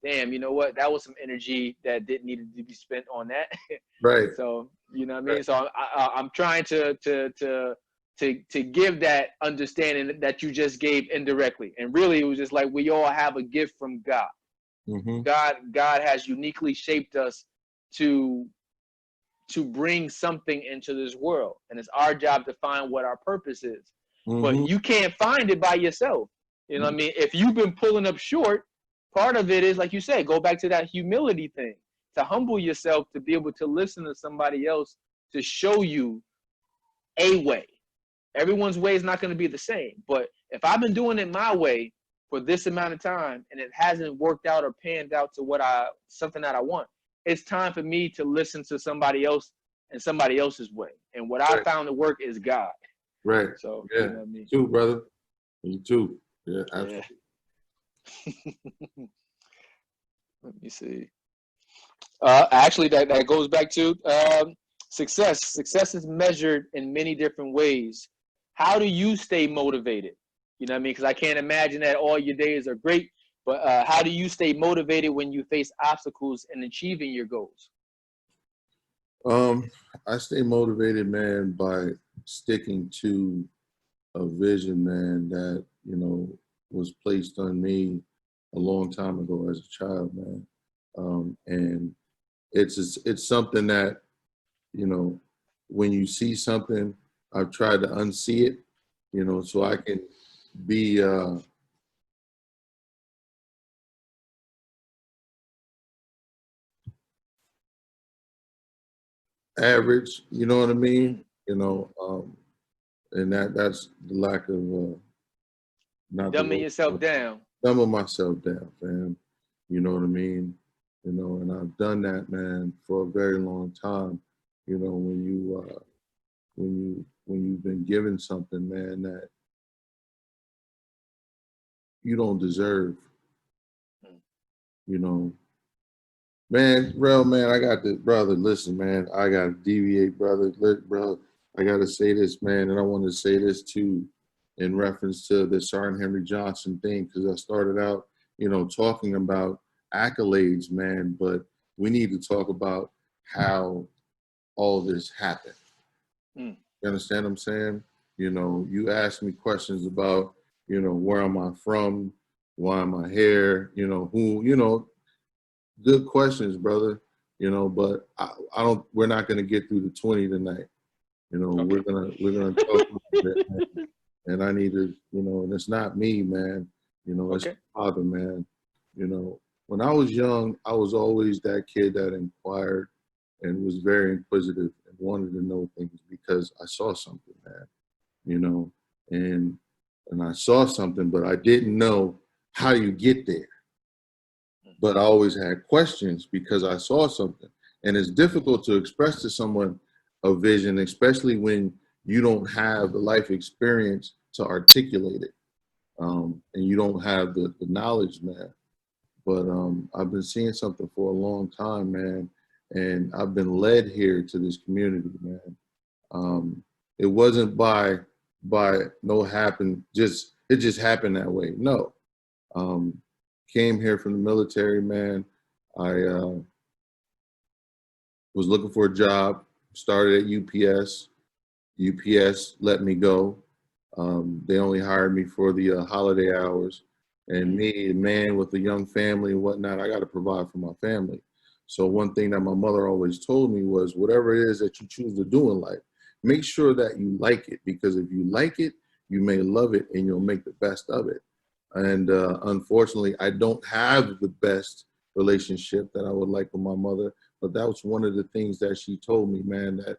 damn, you know what? That was some energy that didn't need to be spent on that. Right. So, you know what I mean? So I'm trying to to give that understanding that you just gave indirectly. And really, it was just like we all have a gift from God. God has uniquely shaped us to bring something into this world, and it's our job to find what our purpose is. But you can't find it by yourself. You know what I mean? If you've been pulling up short, part of it is, like you said, go back to that humility thing, to humble yourself, to be able to listen to somebody else to show you a way. Everyone's way is not going to be the same, but if I've been doing it my way for this amount of time and it hasn't worked out or panned out to something that I want, it's time for me to listen to somebody else and somebody else's way. And what I found to work is God. Right. So, yeah. You know what I mean? You too, brother. You too. Yeah, absolutely. Yeah. Let me see. Actually, that goes back to success. Success is measured in many different ways. How do you stay motivated? You know what I mean? Because I can't imagine that all your days are great, but how do you stay motivated when you face obstacles in achieving your goals? I stay motivated, man, by sticking to a vision, man, that, you know, was placed on me a long time ago as a child, man. And it's something that, you know, when you see something, I've tried to unsee it, you know, so I can be average, you know what I mean? You know, and that's the lack of not Dumbing yourself down. Dumbing myself down, fam. You know what I mean? You know, and I've done that, man, for a very long time. You know, when you've been given something, man, that you don't deserve, you know. Man, real man, I got this, brother. Listen, man, I got to deviate, brother. Bro, I got to say this, man, and I want to say this too, in reference to the Sergeant Henry Johnson thing, because I started out, you know, talking about accolades, man, but we need to talk about how all this happened. You understand what I'm saying? You know, you ask me questions about, you know, where am I from? Why am I here? You know, who, you know, good questions, brother. You know, but we're not going to get through the 20 tonight. You know, okay. we're gonna talk a bit, man. And I need to, you know, and it's not me, man. You know, it's Father, man. You know, when I was young, I was always that kid that inquired and was very inquisitive and wanted to know things because I saw something, man. You know, and I saw something, but I didn't know how you get there. But I always had questions because I saw something. And it's difficult to express to someone a vision, especially when you don't have the life experience to articulate it. And you don't have the knowledge, man. But I've been seeing something for a long time, man. And I've been led here to this community, man. It wasn't by no happen, it just happened that way. No. Came here from the military, man. I was looking for a job, started at UPS. UPS let me go. They only hired me for the holiday hours. And me, a man with a young family and whatnot, I got to provide for my family. So one thing that my mother always told me was, whatever it is that you choose to do in life, make sure that you like it, because if you like it, you may love it and you'll make the best of it. And unfortunately, I don't have the best relationship that I would like with my mother, but that was one of the things that she told me, man, that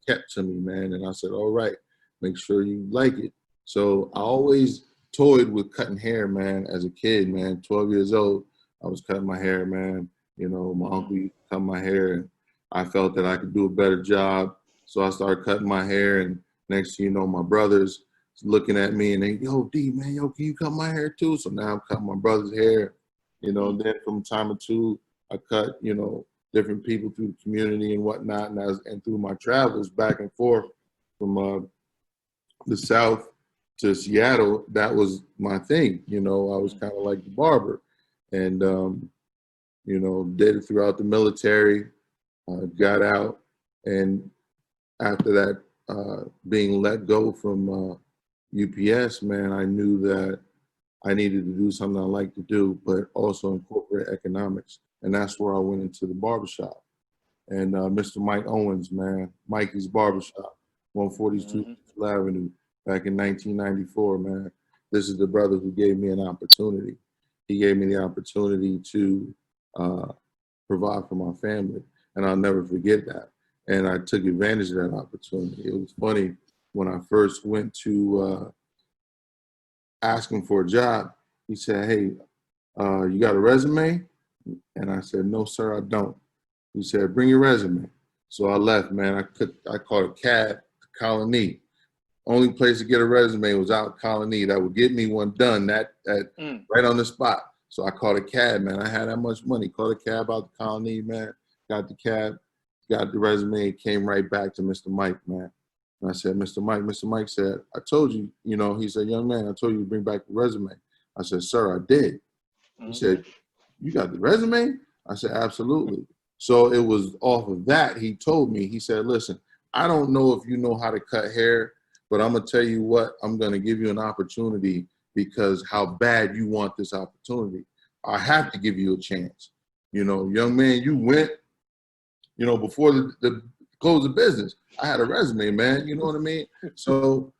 kept to me, man. And I said, all right, make sure you like it. So I always toyed with cutting hair, man, as a kid, man. 12 years old, I was cutting my hair, man. You know, my uncle used to cut my hair, and I felt that I could do a better job. So I started cutting my hair, and next thing you know, my brothers looking at me and they, yo, D, man, yo, can you cut my hair too? So now I'm cutting my brother's hair, you know, and then from time or two, I cut, you know, different people through the community and whatnot. And through my travels back and forth from the South to Seattle, that was my thing. You know, I was kind of like the barber, and, you know, did it throughout the military, got out. And after that being let go from UPS, man, I knew that I needed to do something I like to do, but also incorporate economics. And that's where I went into the barbershop. And Mr. Mike Owens, man, Mikey's Barbershop, 142 Avenue, back in 1994, man. This is the brother who gave me an opportunity. He gave me the opportunity to provide for my family, and I'll never forget that. And I took advantage of that opportunity. It was funny, when I first went to ask him for a job, he said, "Hey, you got a resume?" And I said, "No, sir, I don't." He said, "Bring your resume." So I left, man. I called a cab to Colony. Only place to get a resume was out Colony. That would get me one done right on the spot. So I called a cab, man. I had that much money. Called a cab out to Colony, man. Got the cab, got the resume, came right back to Mr. Mike, man. And I said, "Mr. Mike." Mr. Mike said, "I told you, you know," he said, "Young man, I told you to bring back the resume." I said, "Sir, I did." He said, "You got the resume?" I said, "Absolutely." So it was off of that, he told me, he said, "Listen, I don't know if you know how to cut hair, but I'm going to tell you what, I'm going to give you an opportunity because how bad you want this opportunity. I have to give you a chance. You know, young man, you went, you know, before the close of business. I had a resume, man. You know what I mean?" So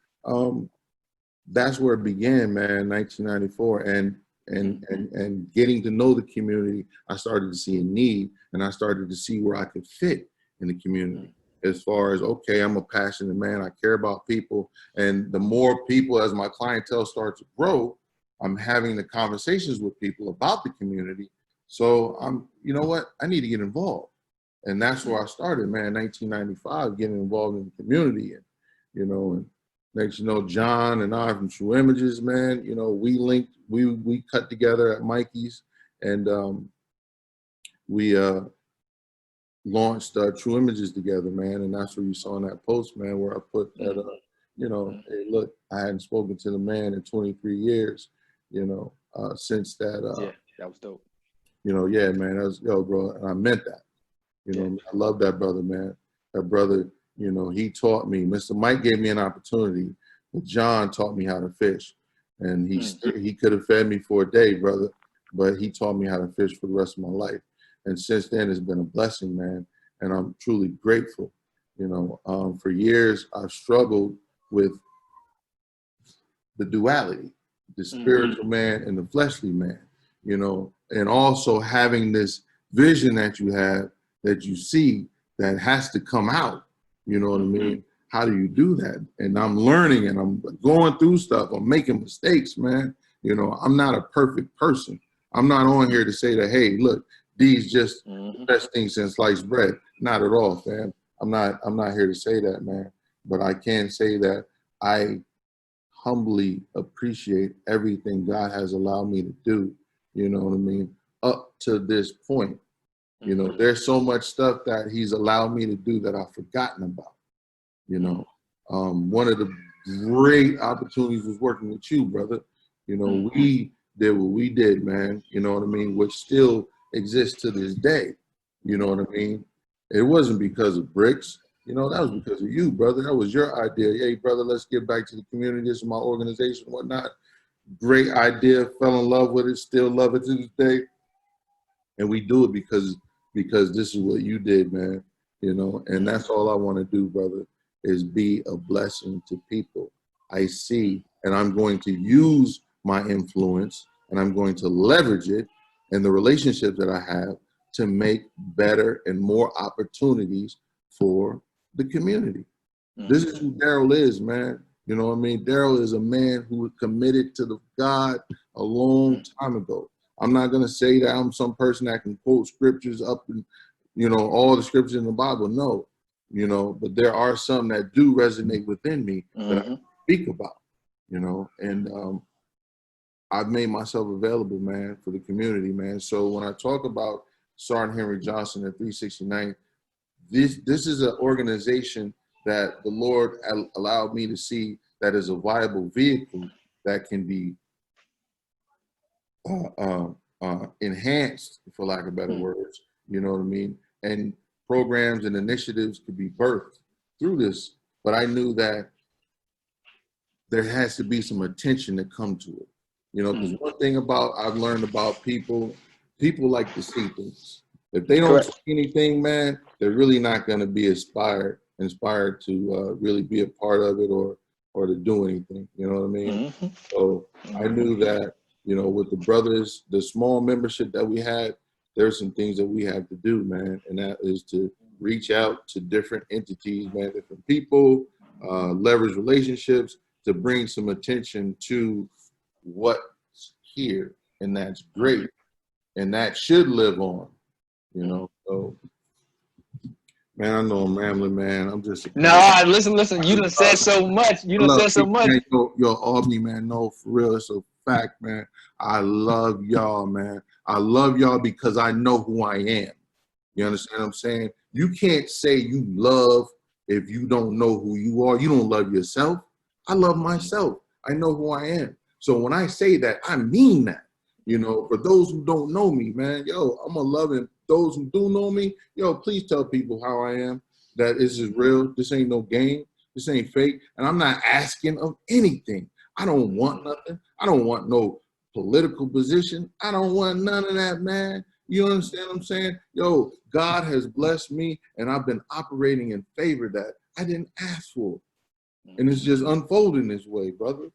that's where it began, man, 1994. And getting to know the community, I started to see a need, and I started to see where I could fit in the community. As far as, okay, I'm a passionate man, I care about people, and the more people, as my clientele starts to grow, I'm having the conversations with people about the community. So you know what, I need to get involved. And that's where I started, man, 1995, getting involved in the community. And, you know, and next, you know, John and I from True Images, man, you know, we linked, we cut together at Mikey's, and we launched True Images together, man. And that's where you saw in that post, man, where I put that, you know, hey, look, I hadn't spoken to the man in 23 years, you know, since that. Yeah, that was dope. You know, yeah, man, that was, yo, bro, and I meant that. You know, I love that brother, man. That brother, you know, he taught me. Mr. Mike gave me an opportunity, but John taught me how to fish. And he could have fed me for a day, brother, but he taught me how to fish for the rest of my life. And since then, it's been a blessing, man. And I'm truly grateful. You know, for years, I've struggled with the duality, the spiritual man and the fleshly man, you know, and also having this vision that you have, that you see, that has to come out. You know what I mean? How do you do that? And I'm learning, and I'm going through stuff. I'm making mistakes, man. You know, I'm not a perfect person. I'm not on here to say that, hey, look, D's just the best thing since sliced bread. Not at all, fam. I'm not here to say that, man. But I can say that I humbly appreciate everything God has allowed me to do. You know what I mean? Up to this point. You know, there's so much stuff that he's allowed me to do that I've forgotten about. You know, one of the great opportunities was working with you, brother. You know, we did what we did, man. You know what I mean? Which still exists to this day. You know what I mean? It wasn't because of bricks. You know, that was because of you, brother. That was your idea. Hey, brother, let's get back to the community. This is my organization, whatnot. Great idea. Fell in love with it. Still love it to this day. And we do it because this is what you did, man. You know, and that's all I want to do, brother, is be a blessing to people I see. And I'm going to use my influence, and I'm going to leverage it and the relationships that I have to make better and more opportunities for the community. This is who Daryl is, man. You know what I mean? Daryl is a man who committed to the God a long time ago. I'm not going to say that I'm some person that can quote scriptures up and, you know, all the scriptures in the Bible. No, you know, but there are some that do resonate within me that I speak about, you know, and I've made myself available, man, for the community, man. So when I talk about Sergeant Henry Johnson at 369, this is an organization that the Lord allowed me to see that is a viable vehicle that can be enhanced, for lack of better words, you know what I mean? And programs and initiatives could be birthed through this but I knew that there has to be some attention that come to it. You know, because one thing I've learned about people like to see things. If they don't see anything, man, they're really not going to be inspired to really be a part of it or to do anything. You know what I mean? So I knew that, you know, with the brothers, the small membership that we had, there's some things that we have to do, man, and that is to reach out to different entities, man, different people, leverage relationships to bring some attention to what's here, and that's great, and that should live on, you know. So, man, I know I'm rambling, man. I'm just listen. You done said so much. You done said so much. Man, yo, Albany, man. No, for real, it's a fact, man. I love y'all, man. I love y'all because I know who I am. You understand what I'm saying? You can't say you love if you don't know who you are. You don't love yourself. I love myself. I know who I am. So when I say that, I mean that. You know, for those who don't know me, man, yo, I'm a loving. Those who do know me, yo, please tell people how I am, that this is real. This ain't no game. This ain't fake. And I'm not asking of anything. I don't want nothing. I don't want no political position. I don't want none of that, man. You understand what I'm saying? Yo, God has blessed me, and I've been operating in favor that I didn't ask for. And it's just unfolding this way, brother.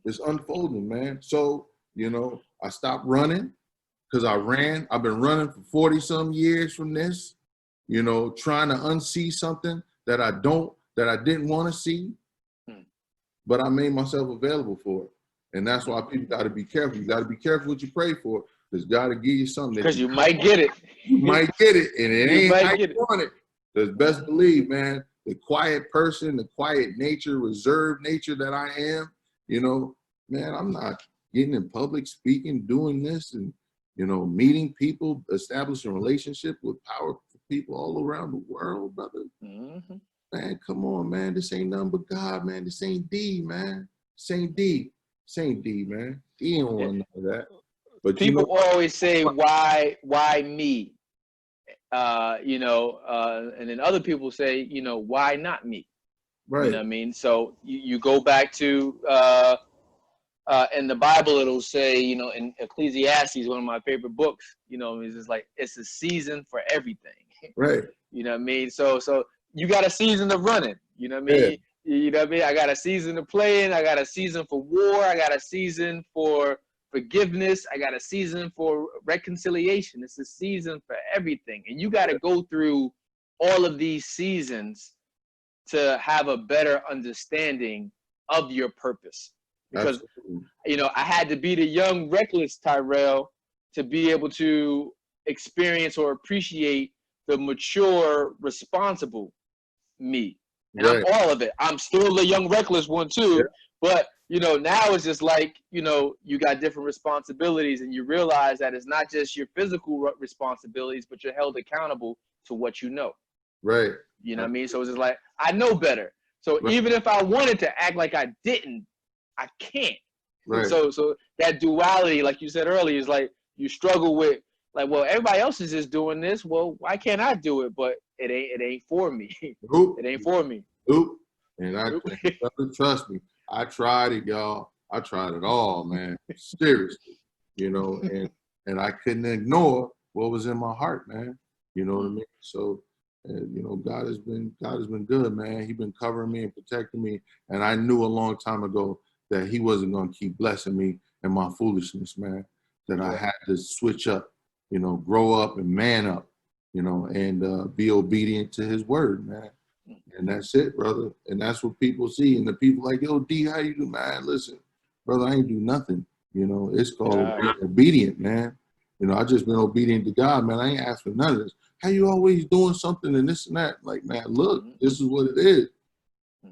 It's unfolding, man. So, you know, I stopped running because I've been running for 40-some years from this, you know, trying to unsee something that I didn't want to see, but I made myself available for it. And that's why people got to be careful. You got to be careful what you pray for, because God will give you something. Because you might get it. You might get it, and it ain't how you want it. Because best believe, man, the quiet person, the quiet nature, reserved nature that I am, you know, man, I'm not getting in public, speaking, doing this, and, you know, meeting people, establishing relationship with powerful people all around the world, brother. Man, come on, man. This ain't nothing but God, man. This ain't D, man. This ain't D. This ain't D, man. D don't want none of that. But people you know, always say, why me? You know, and then other people say, you know, why not me? right. You know what I mean? So you go back to, in the Bible, it'll say, you know, in Ecclesiastes, one of my favorite books, you know, it's just like, it's a season for everything. Right. You know what I mean? So you got a season of running, you know what I mean? Yeah. You know what I mean? I got a season of playing. I got a season for war. I got a season for forgiveness. I got a season for reconciliation. It's a season for everything. And you got to go through all of these seasons to have a better understanding of your purpose. Because, you know, I had to be the young, reckless Tyrell to be able to experience or appreciate the mature, responsible me. And I'm all of it. I'm still the young, reckless one too. But, you know, now it's just like, you know, you got different responsibilities, and you realize that it's not just your physical responsibilities, but you're held accountable to what you know. Right. You know what I mean? So it's just like, I know better. So even if I wanted to act like I didn't, I can't. Right. So that duality, like you said earlier, is like you struggle with, like, well, everybody else is just doing this. Well, why can't I do it? But it ain't for me. It ain't for me. And trust me, I tried it, y'all. I tried it all, man. Seriously, you know, and I couldn't ignore what was in my heart, man. You know what I mean? So, you know, God has been good, man. He's been covering me and protecting me, and I knew a long time ago that He wasn't going to keep blessing me in my foolishness, man. That I had to switch up, you know, grow up and man up, you know, and be obedient to His word, man. And that's it, brother. And that's what people see. And the people like, yo, D, how you do, man? Listen, brother, I ain't do nothing. You know, it's called being obedient, man. You know, I just been obedient to God, man. I ain't asked for none of this. How you always doing something and this and that? Like, man, look, this is what it is.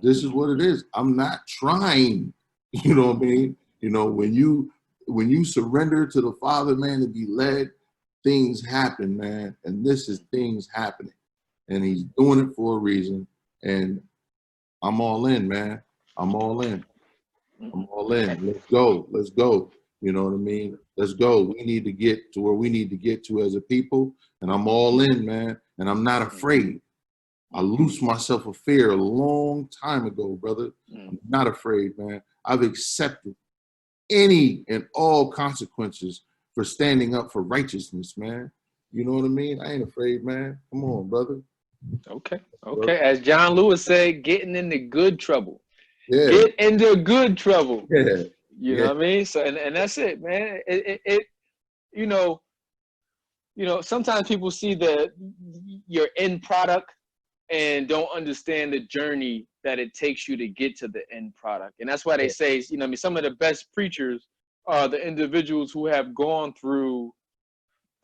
This is what it is. I'm not trying. You know what I mean? You know, when you surrender to the Father, man, to be led, things happen, man. And this is things happening. And He's doing it for a reason. And I'm all in, man. I'm all in. I'm all in. Let's go. Let's go. You know what I mean? Let's go. We need to get to where we need to get to as a people. And I'm all in, man. And I'm not afraid. I loosed myself of fear a long time ago, brother. I'm not afraid, man. I've accepted any and all consequences for standing up for righteousness, man. You know what I mean? I ain't afraid, man. Come on, brother. Okay. As John Lewis said, getting into good trouble. Yeah. Get into good trouble. Yeah. You know what I mean? So and that's it, man. It you know, sometimes people see your end product and don't understand the journey that it takes you to get to the end product. And that's why they say, some of the best preachers are the individuals who have gone through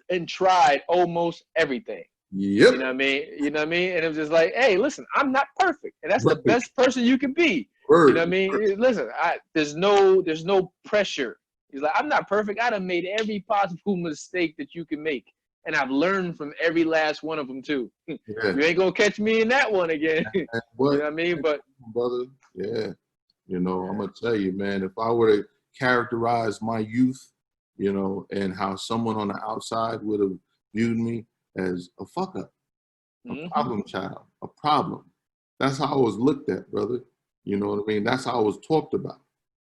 and tried almost everything. Yep. You know what I mean? And it was just like, hey, listen, I'm not perfect. And that's the best person you can be. Word. You know what I mean? Listen, there's no pressure. He's like, I'm not perfect. I done made every possible mistake that you can make. And I've learned from every last one of them too. Yeah. You ain't gonna catch me in that one again. You know what I mean? But brother, yeah. I'm gonna tell you, man, if I were to characterize my youth, and how someone on the outside would have viewed me as a fuck up, a problem child, a problem. That's how I was looked at, brother. You know what I mean? That's how I was talked about,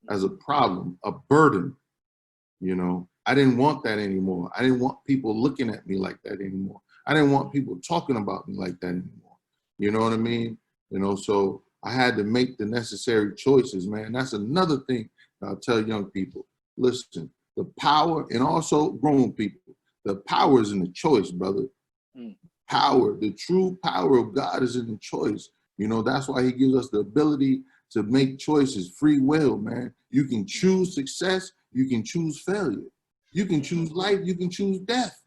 as a problem, a burden. I didn't want that anymore. I didn't want people looking at me like that anymore. I didn't want people talking about me like that anymore. You know what I mean? So I had to make the necessary choices, man. That's another thing I'll tell young people. Listen, the power, and also grown people, the power is in the choice, brother. Power, the true power of God is in the choice. That's why he gives us the ability to make choices, free will, man. You can choose success, you can choose failure. You can choose life, you can choose death.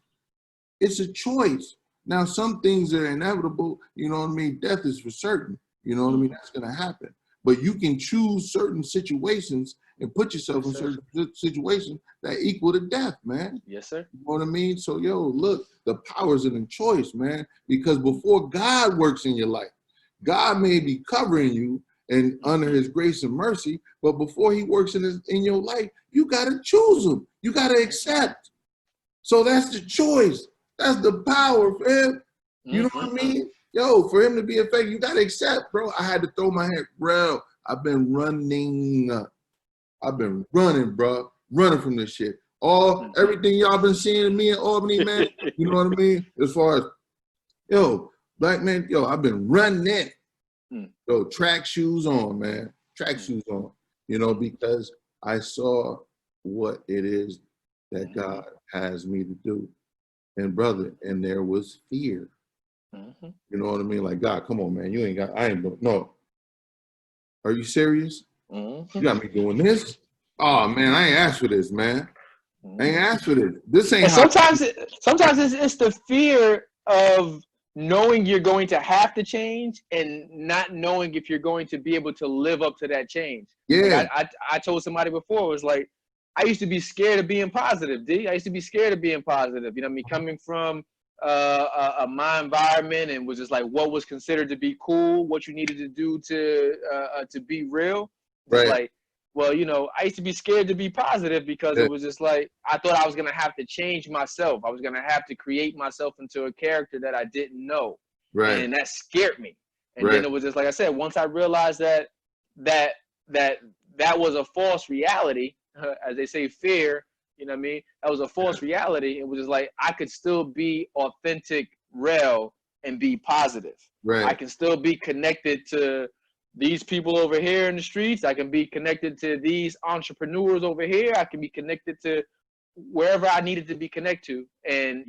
It's a choice. Now, some things are inevitable, Death is for certain, That's gonna happen. But you can choose certain situations and put yourself in certain situations that equal to death, man. Yes, sir. You know what I mean? So, look, the power's in the choice, man. Because before God works in your life, God may be covering you and under his grace and mercy, but before he works in your life, you gotta choose him. You gotta accept. So that's the choice. That's the power, man. You know what I mean? For him to be effective, you gotta accept, bro. I had to throw my hand, bro. I've been running, bro. Running from this shit. Everything y'all been seeing me in Albany, man. You know what I mean? As far as, black man, I've been running. Track shoes on, man. Track shoes on. Because I saw what it is that God has me to do. And brother, and there was fear. You know what I mean? Like, God, come on, man. No. Are you serious? You got me doing this? Oh, man, I ain't asked for this, man. I ain't asked for this. This ain't sometimes it's the fear of knowing you're going to have to change and not knowing if you're going to be able to live up to that change. Yeah. Like I told somebody before, it was like, I used to be scared of being positive, D. I used to be scared of being positive. Coming from my environment and was just like what was considered to be cool, what you needed to do to be real. Right. Like, well, I used to be scared to be positive because it was just like, I thought I was going to have to change myself. I was going to have to create myself into a character that I didn't know. Right. And that scared me. And then it was just, like I said, once I realized that was a false reality, as they say, fear, that was a false reality. It was just like, I could still be authentic, real, and be positive. Right. I can still be connected to these people over here in the streets. I can be connected to these entrepreneurs over here. I can be connected to wherever I needed to be connected to. And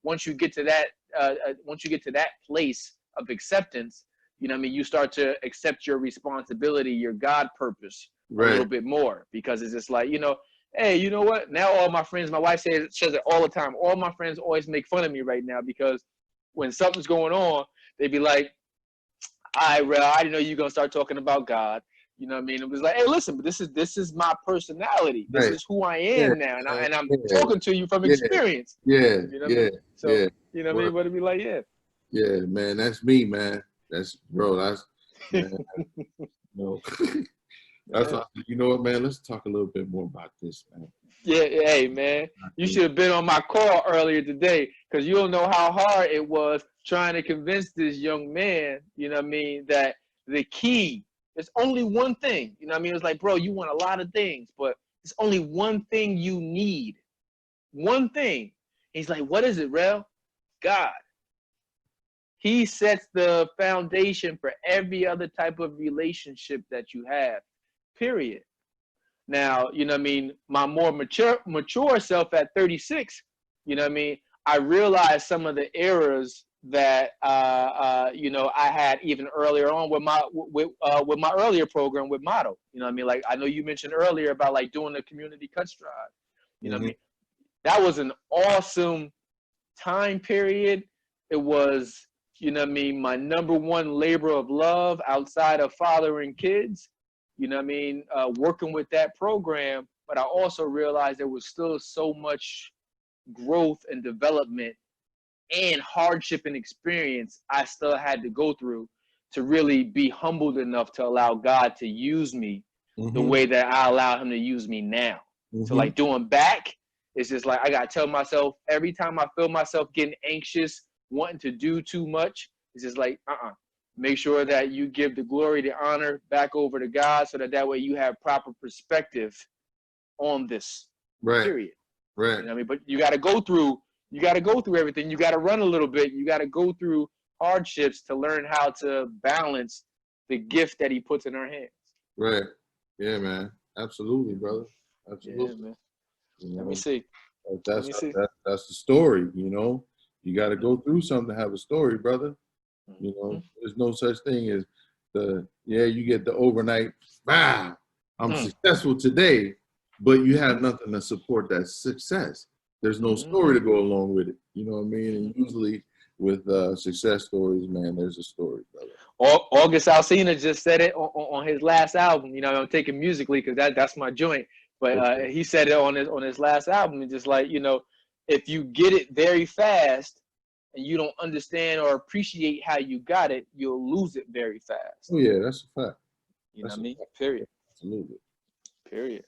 once you get to that place of acceptance, you start to accept your responsibility, your God purpose a little bit more, because it's just like, hey, you know what? Now all my friends, my wife says it all the time. All my friends always make fun of me right now, because when something's going on, they be like, I didn't know you were gonna start talking about God. You know what I mean? It was like, hey, listen, but this is my personality. This is who I am now, and I'm talking to you from experience. Yeah. You know what I mean? So you know what I mean? But it'd be like, yeah, man, that's me, man. That's man, no. That's what, you know what, man? Let's talk a little bit more about this, man. Yeah, hey man, you should have been on my call earlier today, because you don't know how hard it was trying to convince this young man, you know what I mean, that the key is only one thing. You know what I mean? It was like, bro, you want a lot of things, but it's only one thing you need. One thing. He's like, what is it, Rel? God. He sets the foundation for every other type of relationship that you have, period. Now, you know what I mean, my more mature self at 36, you know what I mean, I realized some of the errors that you know, I had even earlier on with my earlier program with Motto. You know what I mean? Like, I know you mentioned earlier about like doing the community cut drive. You know what I mean? That was an awesome time period. It was, you know what I mean, my #1 labor of love outside of fathering kids. You know what I mean? Working with that program, but I also realized there was still so much growth and development and hardship and experience I still had to go through to really be humbled enough to allow God to use me the way that I allow him to use me now. So like doing back, it's just like I gotta tell myself every time I feel myself getting anxious, wanting to do too much, it's just like, make sure that you give the glory, the honor back over to God, so that way you have proper perspective on this. Right. Period. Right. You know what I mean? But you got to go through everything. You got to run a little bit. You got to go through hardships to learn how to balance the gift that he puts in our hands. Right. Yeah, man. Absolutely, brother. Absolutely. Yeah, man. You know, Let me see. that's the story, you know. You got to go through something to have a story, brother. You know, there's no such thing as you get the overnight, I'm successful today, but you have nothing to support that success. There's no story to go along with it. You know what I mean? And usually with success stories, man, there's a story, brother. August Alsina just said it on his last album. You know, I'm taking musically because that's my joint. But he said it on his last album. And just like, you know, if you get it very fast and you don't understand or appreciate how you got it, you'll lose it very fast. Oh yeah, that's a fact. You know what I mean? Period. Absolutely. Period.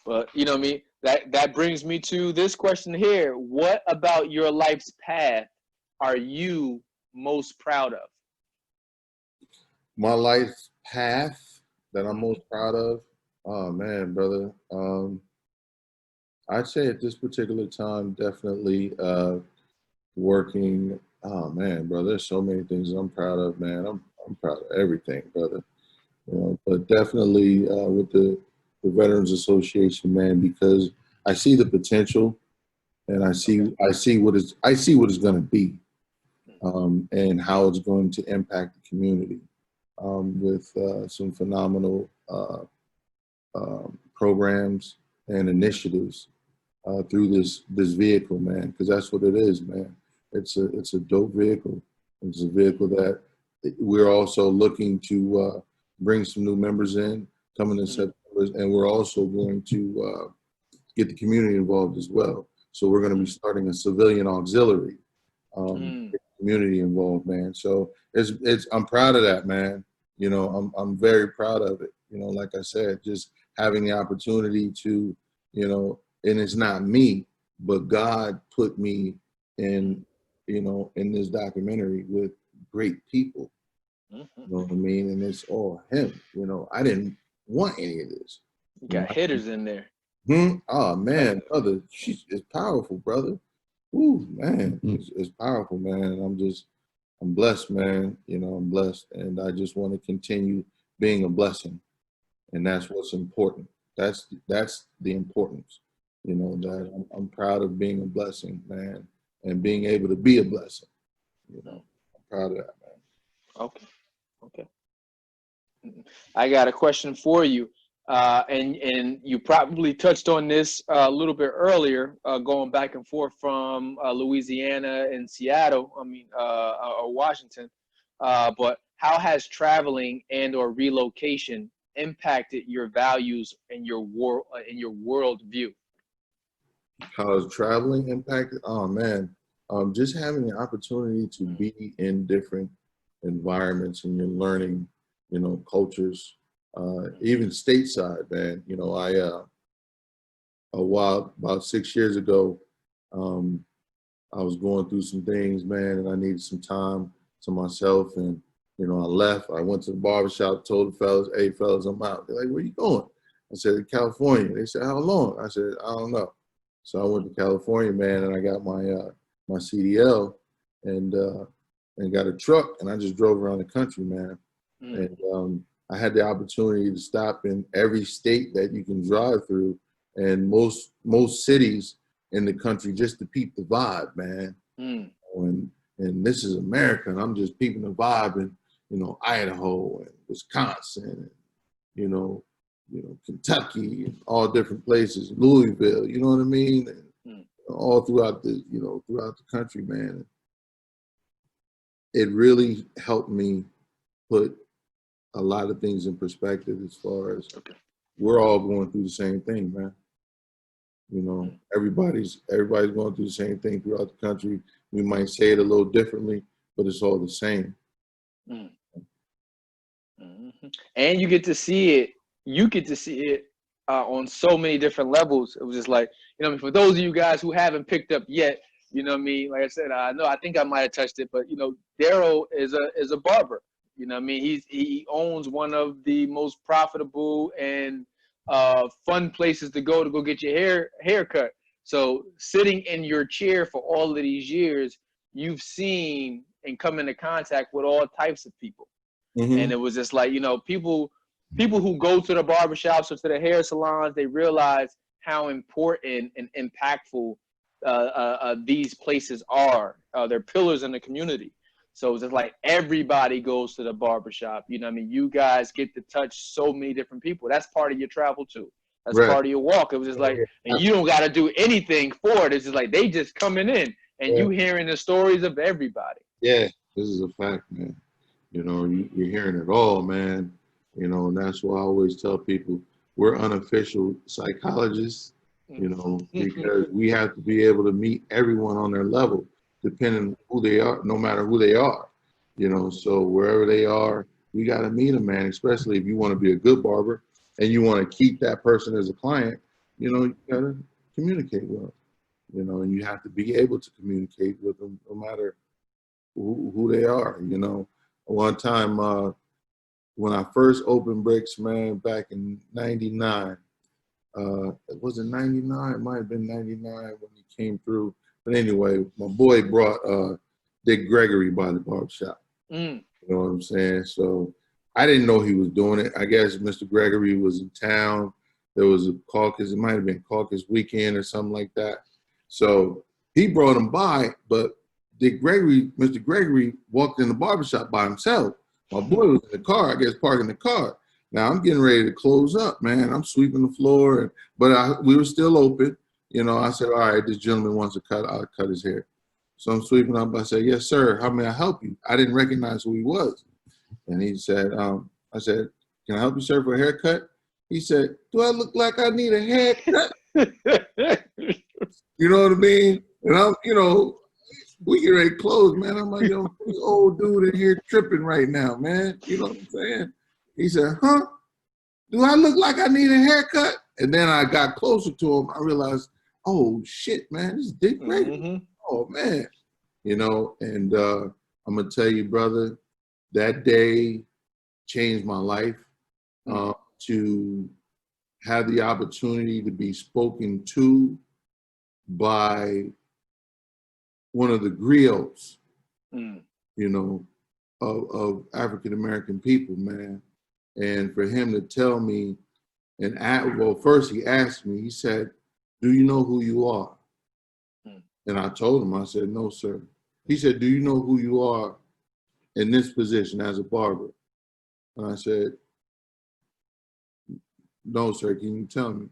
But you know what I mean? That brings me to this question here. What about your life's path are you most proud of? My life's path that I'm most proud of? Oh man, brother. I'd say at this particular time, definitely working. Oh man, brother, there's so many things I'm proud of, man. I'm proud of everything, brother. You know, but definitely with the Veterans Association, man, because I see the potential, and I see what it's going to be, and how it's going to impact the community, with some phenomenal programs and initiatives through this vehicle, man, because that's what it is, man. It's a dope vehicle. It's a vehicle that we're also looking to bring some new members in coming in September, and we're also going to get the community involved as well. So we're going to be starting a civilian auxiliary, get the community involved, man. So I'm proud of that, man. You know, I'm very proud of it. You know, like I said, just having the opportunity to, you know, and it's not me, but God put me in, you know, in this documentary with great people. You know what I mean? And it's all him. You know, I didn't want any of this. You got hitters in there. Oh man, brother, it's powerful, brother. Ooh, man, it's powerful, man. I'm blessed, man. You know, I'm blessed, and I just want to continue being a blessing, and that's what's important. That's the importance. You know, that I'm proud of being a blessing, man, and being able to be a blessing. You know, I'm proud of that, man. Okay. I got a question for you, and you probably touched on this a little bit earlier, going back and forth from Louisiana and Seattle. Or Washington. But how has traveling and/or relocation impacted your values and your world view? How has traveling impacted? Oh man, just having the opportunity to be in different environments, and you're learning, you know, cultures, even stateside, man. You know, a while, about 6 years ago, I was going through some things, man, and I needed some time to myself. And, you know, I left. I went to the barbershop, told the fellas, hey, fellas, I'm out. They're like, where you going? I said, California. They said, how long? I said, I don't know. So I went to California, man, and I got my my CDL and got a truck, and I just drove around the country, man. And I had the opportunity to stop in every state that you can drive through, and most cities in the country, just to peep the vibe, man. And this is America, and I'm just peeping the vibe in, you know, Idaho and Wisconsin, and, you know, Kentucky, and all different places, Louisville, you know what I mean? And all throughout the, you know, throughout the country, man. It really helped me put a lot of things in perspective as far as we're all going through the same thing, man. You know, everybody's going through the same thing throughout the country. We might say it a little differently, but it's all the same. And you get to see it. You get to see it on so many different levels. It was just like, you know, for those of you guys who haven't picked up yet, you know what I mean? Like I said, I think I might have touched it, but, you know, Deryl is a barber. You know what I mean? He owns one of the most profitable and fun places to go get your haircut. So sitting in your chair for all of these years, you've seen and come into contact with all types of people. And it was just like, you know, people who go to the barbershops or to the hair salons, they realize how important and impactful these places are. They're pillars in the community. So it's just like everybody goes to the barbershop. You know what I mean? You guys get to touch so many different people. That's part of your travel too. That's part of your walk. It was just like, and you don't got to do anything for it. It's just like they just coming in and you hearing the stories of everybody. Yeah, this is a fact, man. You know, you're hearing it all, man. You know, and that's why I always tell people we're unofficial psychologists, you know, because we have to be able to meet everyone on their level, depending on who they are, no matter who they are, you know. So wherever they are, we got to meet them, man, especially if you want to be a good barber and you want to keep that person as a client, you know, you got to communicate with them, you know, and you have to be able to communicate with them no matter who they are, you know. One time when I first opened Bricks, man, back in 99, was it 99? It might have been 99 when he came through. But anyway, my boy brought Dick Gregory by the barbershop. You know what I'm saying? So I didn't know he was doing it. I guess Mr. Gregory was in town. There was a caucus. It might have been caucus weekend or something like that. So he brought him by, but Mr. Gregory walked in the barbershop by himself. My boy was in the car, I guess, parking the car. Now I'm getting ready to close up, man. I'm sweeping the floor, but we were still open. You know, I said, all right, this gentleman wants to cut, I'll cut his hair. So I'm sweeping up. I said, yes, sir. How may I help you? I didn't recognize who he was. And he said, I said, can I help you, sir, for a haircut? He said, do I look like I need a haircut? You know what I mean? And I'm, you know, we get ready to close, man. I'm like, yo, this old dude in here tripping right now, man. You know what I'm saying? He said, huh? Do I look like I need a haircut? And then I got closer to him. I realized, oh, shit, man, this is Dick Gregory. Oh, man. You know, and I'm going to tell you, brother, that day changed my life. To have the opportunity to be spoken to by one of the griots, you know, of African-American people, man. And for him to tell me, well, first he asked me, he said, do you know who you are? And I told him, I said, no, sir. He said, do you know who you are in this position as a barber? And I said, no, sir, can you tell me?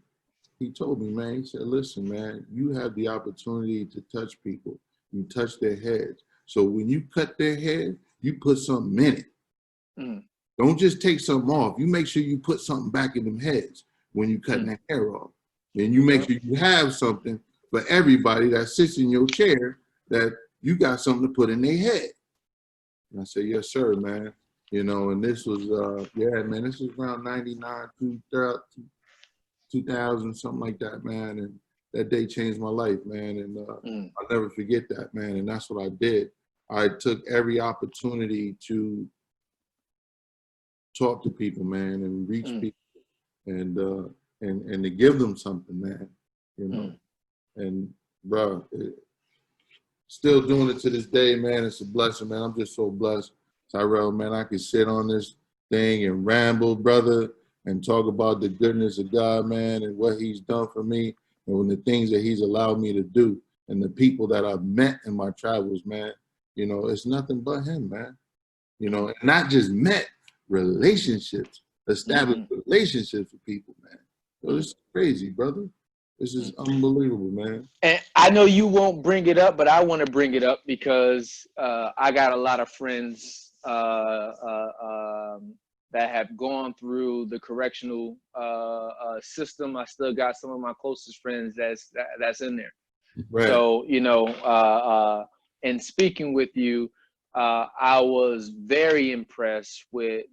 He told me, man, he said, listen, man, you have the opportunity to touch people. You touch their heads. So when you cut their head, you put something in it. Don't just take something off. You make sure you put something back in them heads when you cutting their hair off. And you make sure you have something for everybody that sits in your chair that you got something to put in their head. And I said, yes, sir, man. You know, and this was, yeah, man, this was around 99, 2000, something like that, man. And that day changed my life, man. And I'll never forget that, man. And that's what I did. I took every opportunity to talk to people, man, and reach people, and to give them something, man. You know, and bro, still doing it to this day, man. It's a blessing, man. I'm just so blessed, Tyrell, man. I can sit on this thing and ramble, brother, and talk about the goodness of God, man, and what He's done for me, and the things that He's allowed me to do, and the people that I've met in my travels, man. You know, it's nothing but Him, man. You know, and not just met, relationships, established relationships with people, man. So this is crazy, brother. This is unbelievable, man. And I know you won't bring it up, but I want to bring it up because I got a lot of friends that have gone through the correctional system. I still got some of my closest friends that's in there. Right. So, you know, in speaking with you, I was very impressed with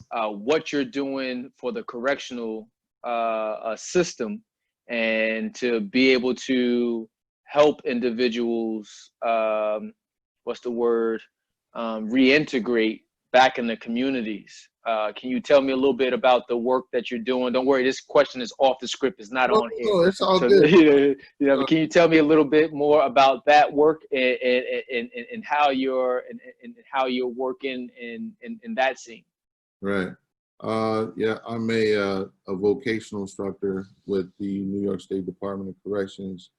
what you're doing for the correctional system, and to be able to help individuals, reintegrate back in the communities. Can you tell me a little bit about the work that you're doing? Don't worry, this question is off the script. It's not on here. No, it's all good. You know, can you tell me a little bit more about that work and how you're working in that scene? Right. Yeah, I'm a vocational instructor with the New York State Department of Corrections,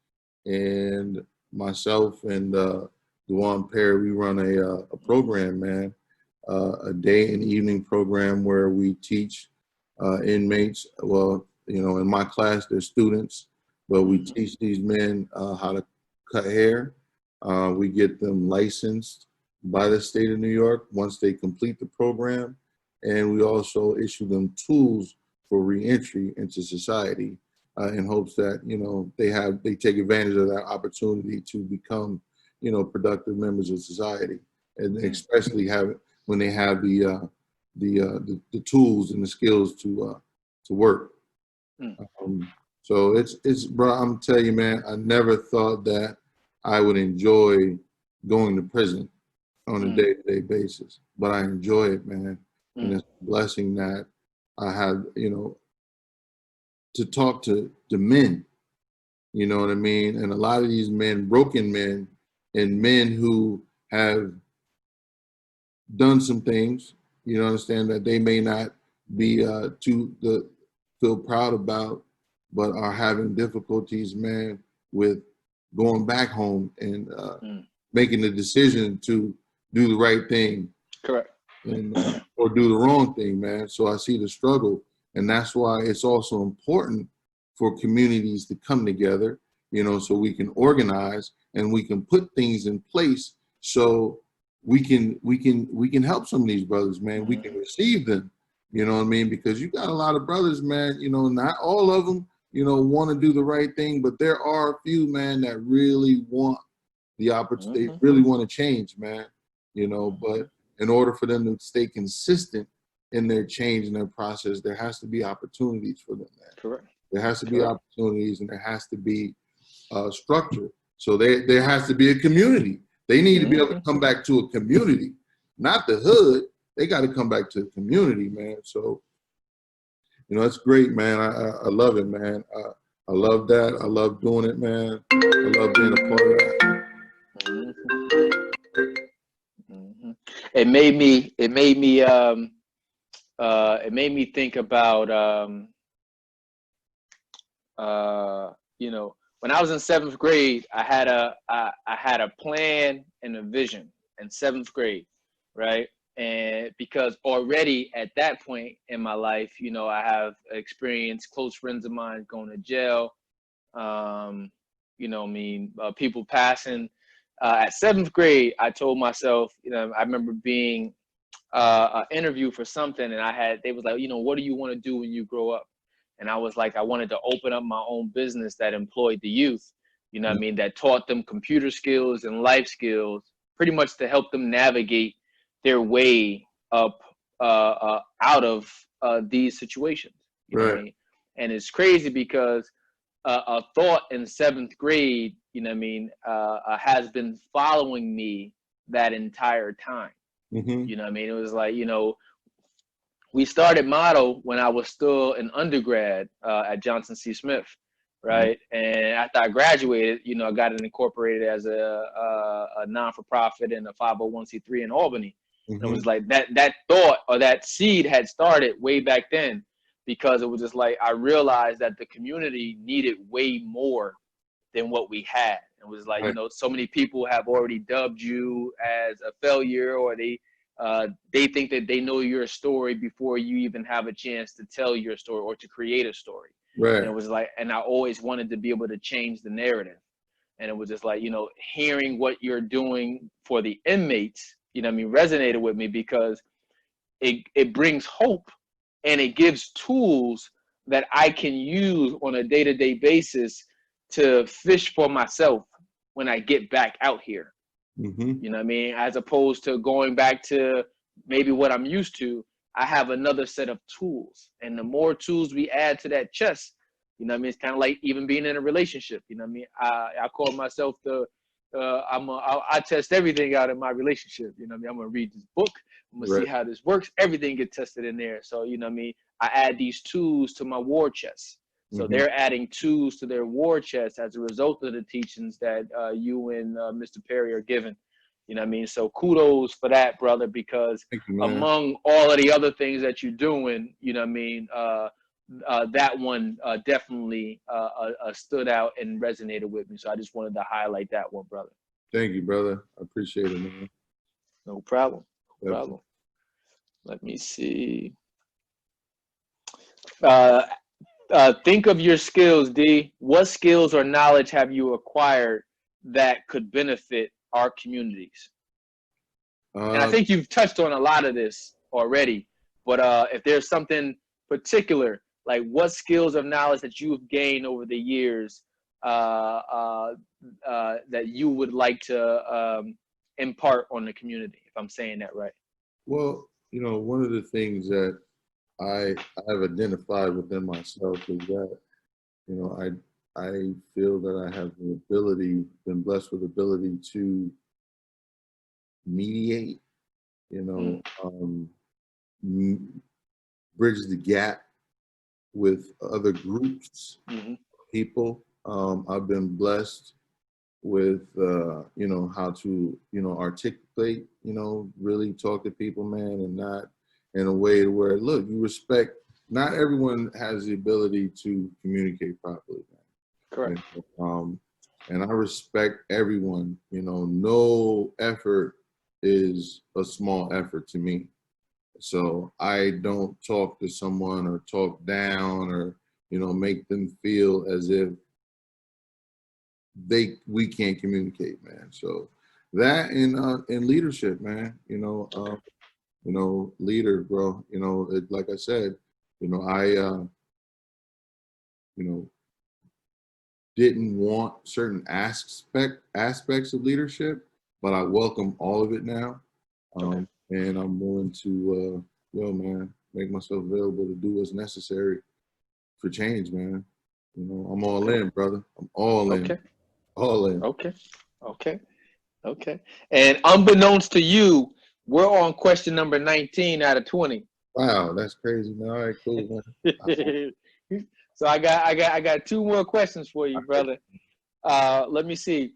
and myself and Dewan Perry, we run a program, man, a day and evening program where we teach inmates. Well, you know, in my class, they're students, but we teach these men how to cut hair. We get them licensed by the state of New York once they complete the program. And we also issue them tools for reentry into society in hopes that, you know, they take advantage of that opportunity to become, you know, productive members of society, and especially when they have the tools and the skills to work. So it's bro, I'm telling you, man, I never thought that I would enjoy going to prison on a day-to-day basis, but I enjoy it, man. And it's a blessing that I have, you know, to talk to men, you know what I mean? And a lot of these men, broken men, and men who have done some things, you understand, that they may not be feel proud about, but are having difficulties, man, with going back home and making the decision to do the right thing. Correct. And or do the wrong thing, man. So I see the struggle, and that's why it's also important for communities to come together, you know, so we can organize and we can put things in place so we can help some of these brothers, man. We can receive them, you know what I mean? Because you got a lot of brothers, man, you know, not all of them, you know, want to do the right thing, but there are a few, man, that really want the opportunity, they really want to change, man, you know, but in order for them to stay consistent in their change and their process, there has to be opportunities for them, man. Correct. There has to be opportunities, and there has to be structure. So there has to be a community. They need to be able to come back to a community, not the hood. They got to come back to the community, man. So, you know, it's great, man. I love it, man. I love that. I love doing it, man. I love being a part of that. It made me think about you know, when I was in 7th grade, I had a plan and a vision in 7th grade, right? And because already at that point in my life, you know, I have experienced close friends of mine going to jail, you know, I mean, people passing. At 7th grade, I told myself, you know, I remember being an interview for something, and they was like, you know, what do you want to do when you grow up? And I was like, I wanted to open up my own business that employed the youth, you know what I mean, that taught them computer skills and life skills, pretty much to help them navigate their way up out of these situations, You know what I mean? And it's crazy because a thought in 7th grade, you know what I mean, has been following me that entire time. You know what I mean? It was like, you know, we started Model when I was still an undergrad at Johnson C. Smith, right? And after I graduated, you know, I got it incorporated as a non-for-profit and a 501c3 in Albany. And it was like that thought or that seed had started way back then, because it was just like I realized that the community needed way more than what we had. It was like, you know, so many people have already dubbed you as a failure, or they think that they know your story before you even have a chance to tell your story or to create a story. And it was like, and I always wanted to be able to change the narrative. And it was just like, you know, hearing what you're doing for the inmates, you know what I mean, resonated with me, because it brings hope and it gives tools that I can use on a day-to-day basis to fish for myself when I get back out here. You know what I mean? As opposed to going back to maybe what I'm used to, I have another set of tools. And the more tools we add to that chest, you know what I mean? It's kind of like even being in a relationship. You know what I mean? I call myself I test everything out in my relationship. You know what I mean? I'm going to read this book. I'm going to see how this works. Everything gets tested in there. So, you know what I mean? I add these tools to my war chest. So they're adding tools to their war chest as a result of the teachings that you and Mr. Perry are giving. You know what I mean? So kudos for that, brother, because among all of the other things that you're doing, you know what I mean, that one definitely stood out and resonated with me. So I just wanted to highlight that one, brother. Thank you, brother. I appreciate it, man. No problem. No problem. Let me see. Think of your skills, D. What skills or knowledge have you acquired that could benefit our communities? And I think you've touched on a lot of this already, but if there's something particular, like what skills of knowledge that you've gained over the years that you would like to impart on the community, if I'm saying that right? Well, you know, one of the things that I have identified within myself is that, you know, I feel that I have the ability, been blessed with the ability to mediate, you know, bridge the gap with other groups, people. I've been blessed with, you know, how to, you know, articulate, you know, really talk to people, man, and not in a way where, look, you respect, not everyone has the ability to communicate properly, man. Correct. And I respect everyone, you know, no effort is a small effort to me. So I don't talk to someone or talk down or, you know, make them feel as if we can't communicate, man. So that in leadership, man, you know, leader, bro, you know, like I said, you know, I, you know, didn't want certain aspects of leadership, but I welcome all of it now. And I'm willing to, man, make myself available to do what's necessary for change, man. You know, I'm all in, brother. I'm all in. All in. Okay. And unbeknownst to you, we're on question number 19 out of 20. Wow, that's crazy, man. All right, cool, man. So I got 2 more questions for you, brother. Let me see.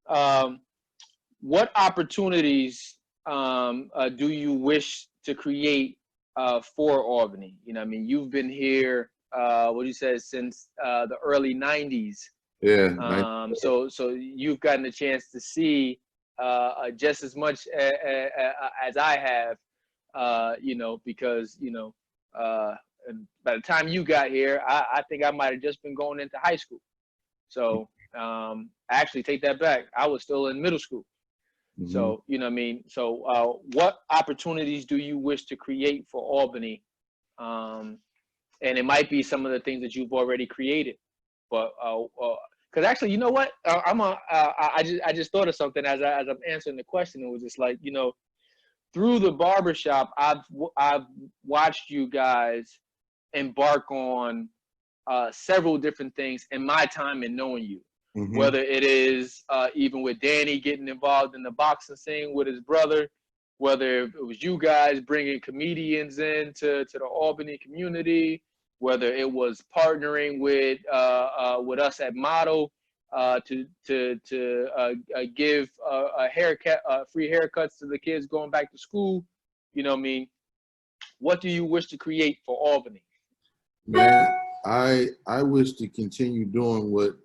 What opportunities do you wish to create for Albany? You know, I mean, you've been here, what you said, since the early 90s. Yeah. So you've gotten a chance to see just as much as I have, you know, because, you know, and by the time you got here, I think I might have just been going into high school. So actually, take that back. I was still in middle school. So, you know what I mean? So what opportunities do you wish to create for Albany? And it might be some of the things that you've already created. But because actually, you know what? I just thought of something as I'm answering the question. It was just like, you know, through the barbershop, I've watched you guys embark on several different things in my time in knowing you. Mm-hmm. Whether it is even with Danny getting involved in the boxing scene with his brother, whether it was you guys bringing comedians into the Albany community, whether it was partnering with us at Model to give a haircut, free haircuts to the kids going back to school. You know what I mean? What do you wish to create for Albany? Man, I wish to continue doing what,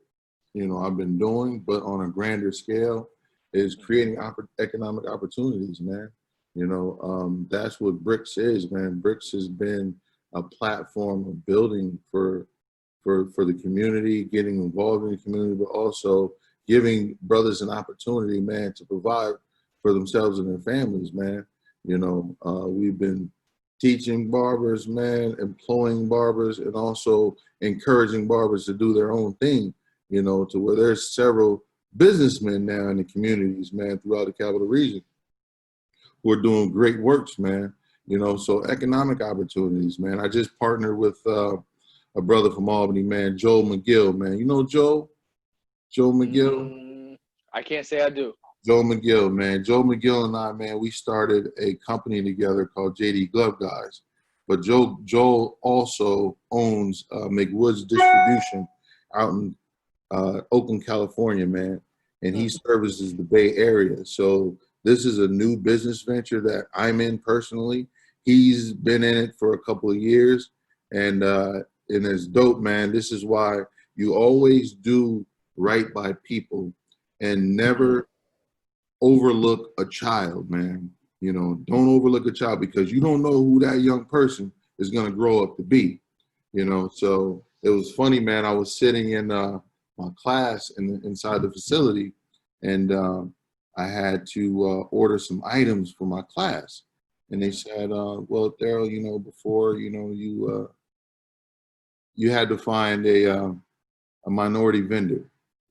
you know, I've been doing, but on a grander scale, is creating economic opportunities, man. You know, that's what Bricks is, man. Bricks has been a platform of building for the community, getting involved in the community, but also giving brothers an opportunity, man, to provide for themselves and their families, man. You know, we've been teaching barbers, man, employing barbers, and also encouraging barbers to do their own thing, you know, to where there's several businessmen now in the communities, man, throughout the capital region who are doing great works, man. You know, so economic opportunities, man. I just partnered with a brother from Albany, man, Joe McGill, man. You know Joe? Joe McGill? I can't say I do. Joe McGill, man. Joe McGill and I, man, we started a company together called JD Glove Guys. But Joel also owns McWood's Distribution out in Oakland, California, man. And he services the Bay Area. So this is a new business venture that I'm in personally. He's been in it for a couple of years. And it's dope, man. This is why you always do right by people and never overlook a child, man. You know, don't overlook a child, because you don't know who that young person is going to grow up to be, you know. So it was funny, man. I was sitting in my class inside the facility, and I had to order some items for my class. And they said, well, Daryl, you know, before, you know, you had to find a minority vendor.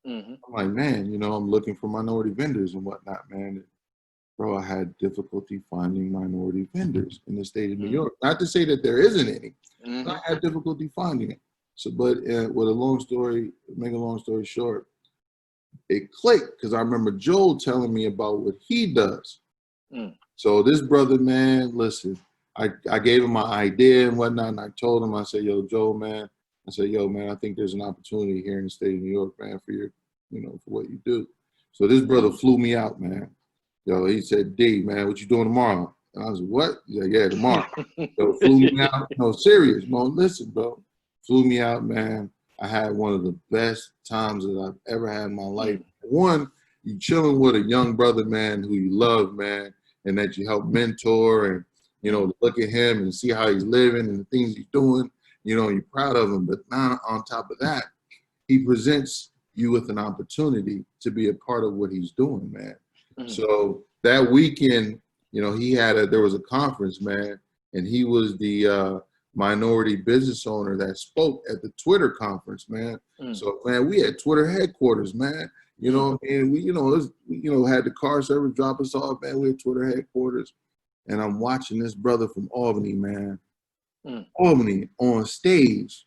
Mm-hmm. I'm like, man, you know, I'm looking for minority vendors and whatnot, man. Bro, I had difficulty finding minority vendors in the state of New York. Not to say that there isn't any, but I had difficulty finding it. So, but make a long story short, it clicked because I remember Joel telling me about what he does. So this brother, man, listen, I gave him my idea and whatnot, and I told him, I said, yo, Joel, man, I said, yo, man, I think there's an opportunity here in the state of New York, man, for your, you know, for what you do. So this brother flew me out, man. Yo, he said, D, man, what you doing tomorrow? And I was like, what? He's like, yeah, tomorrow. So flew me out. No, serious, bro. Listen, bro. Flew me out, man. I had one of the best times that I've ever had in my life. One, you chilling with a young brother, man, who you love, man, and that you help mentor, and, you know, look at him and see how he's living and the things he's doing. You know, you're proud of him. But now on top of that, he presents you with an opportunity to be a part of what he's doing, man. So that weekend, you know, there was a conference, man, and he was the minority business owner that spoke at the Twitter conference, man. So, man, we had Twitter headquarters, man. You know, and we, had the car service drop us off, man. We had Twitter headquarters, and I'm watching this brother from Albany, man. Albany on stage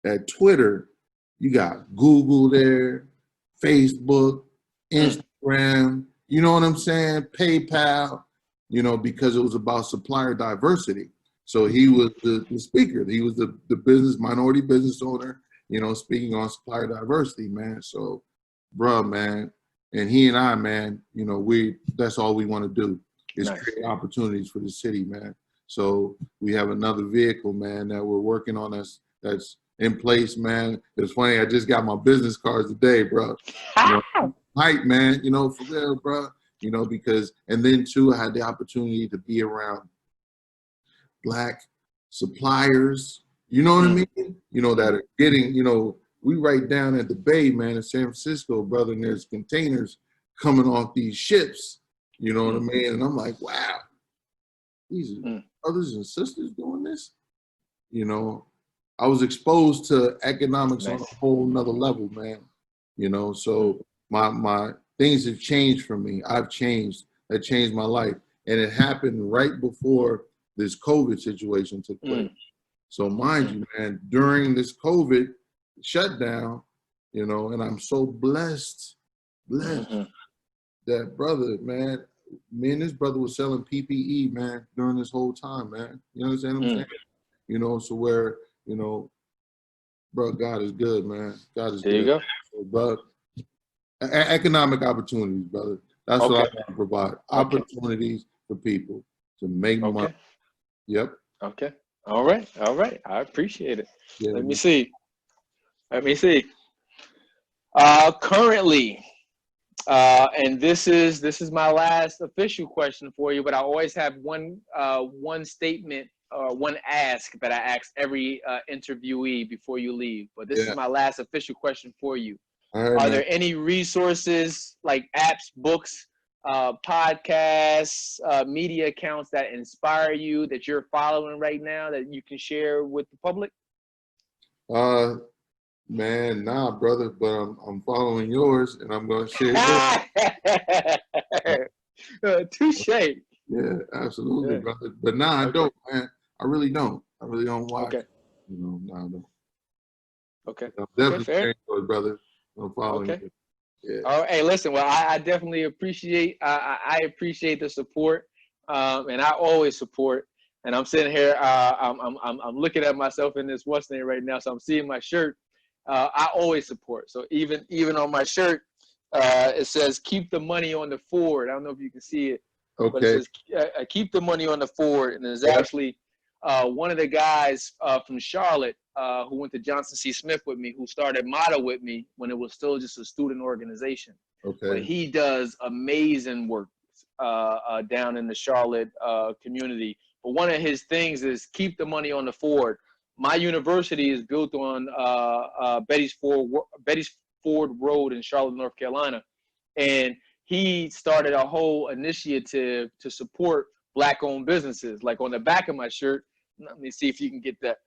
at Twitter. You got Google there, Facebook, Instagram. You know what I'm saying? PayPal, you know, because it was about supplier diversity. So he was the speaker. He was the minority business owner, you know, speaking on supplier diversity, man. So, bruh, man, and he and I, man, you know, that's all we want to do is create opportunities for the city, man. So we have another vehicle, man, that we're working on that's in place, man. It's funny, I just got my business cards today, bro. You know, hype, man, you know, for real, bro. You know, because, and then too, I had the opportunity to be around Black suppliers, you know what I mean? You know, that are getting, you know, we right down at the Bay, man, in San Francisco, brother, and there's containers coming off these ships, you know what I mean? And I'm like, wow, these are brothers and sisters doing this? You know, I was exposed to economics on a whole nother level, man. You know, so my things have changed for me. I've changed. That changed my life. And it happened right before this COVID situation took place. So mind you, man, during this COVID shutdown, you know, and I'm so blessed that brother, man, me and this brother was selling PPE, man, during this whole time, man. You understand what I'm saying? You know, so where, you know, bro, God is good, man. God is good. There you go. So, but economic opportunities, brother. That's what I want to provide. Opportunities for people to make money. Yep. Okay. All right. All right. I appreciate it. Yeah, Let me see. Currently, and this is my last official question for you, but I always have one statement or one ask that I ask every interviewee before you leave. But this is my last official question for you. Are there any resources like apps, books, podcasts, media accounts that inspire you that you're following right now that you can share with the public? Man, nah, brother, but I'm following yours, and I'm gonna share yours. Touche. Yeah, absolutely, brother. But nah, I don't, man. I really don't. I really don't watch. You know, nah, I don't. Okay. I'm definitely sharing yours, brother. I'm following you. Yeah. Oh, hey, listen. Well, I definitely appreciate. I appreciate the support, and I always support. And I'm sitting here. I'm looking at myself in this Western right now, so I'm seeing my shirt. I always support. So even on my shirt, it says "Keep the money on the forward." I don't know if you can see it, but it says "Keep the money on the forward," and there's actually one of the guys from Charlotte who went to Johnson C. Smith with me, who started Motto with me when it was still just a student organization. But he does amazing work down in the Charlotte community. But one of his things is keep the money on the forward. My university is built on Betty's Ford Road in Charlotte, North Carolina. And he started a whole initiative to support Black-owned businesses. Like on the back of my shirt, let me see if you can get that.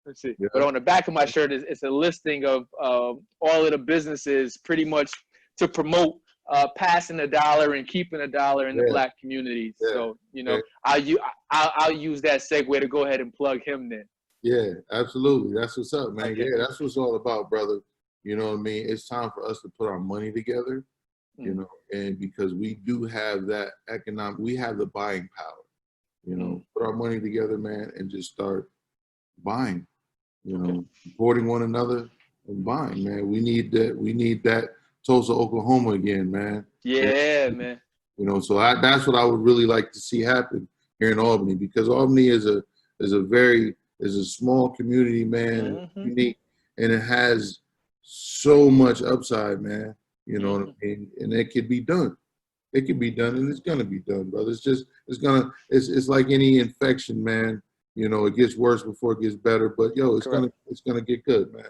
Let's see. But on the back of my shirt, it's a listing of all of the businesses pretty much to promote passing the dollar and keeping a dollar in the Black community. So, you know, I'll use that segue to go ahead and plug him then. Yeah, absolutely. That's what's up, man. Yeah, that's what it's all about, brother. You know what I mean? It's time for us to put our money together, you know, and because we do have that we have the buying power, you know, put our money together, man, and just start buying, you know, supporting one another and buying, man. We need that Tulsa, Oklahoma again, man. Yeah, man. You know, so that's what I would really like to see happen here in Albany, because Albany is a small community, man, and unique, and it has so much upside, man. You know what I mean? And it could be done. It can be done, and it's gonna be done, brother. It's like any infection, man. You know, it gets worse before it gets better, but yo, it's gonna get good, man.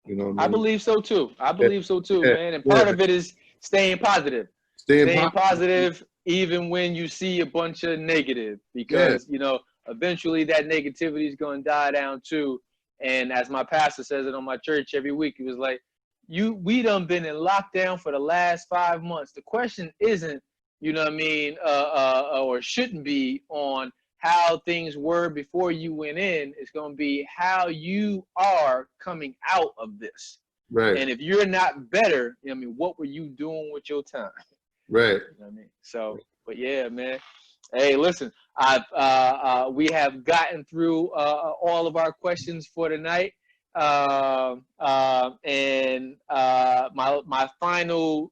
You know what I mean? I believe so too. Man. And part of it is staying positive. Staying positive even when you see a bunch of negative, because you know, eventually that negativity is going to die down too. And as my pastor says it on my church every week, he was like, we done been in lockdown for the last 5 months. The question isn't, you know what I mean, or shouldn't be on how things were before you went in. It's going to be how you are coming out of this. Right. And if you're not better, you know what I mean, what were you doing with your time? Right. You know what I mean? So, but yeah, man. Hey, listen, we have gotten through all of our questions for tonight. And my final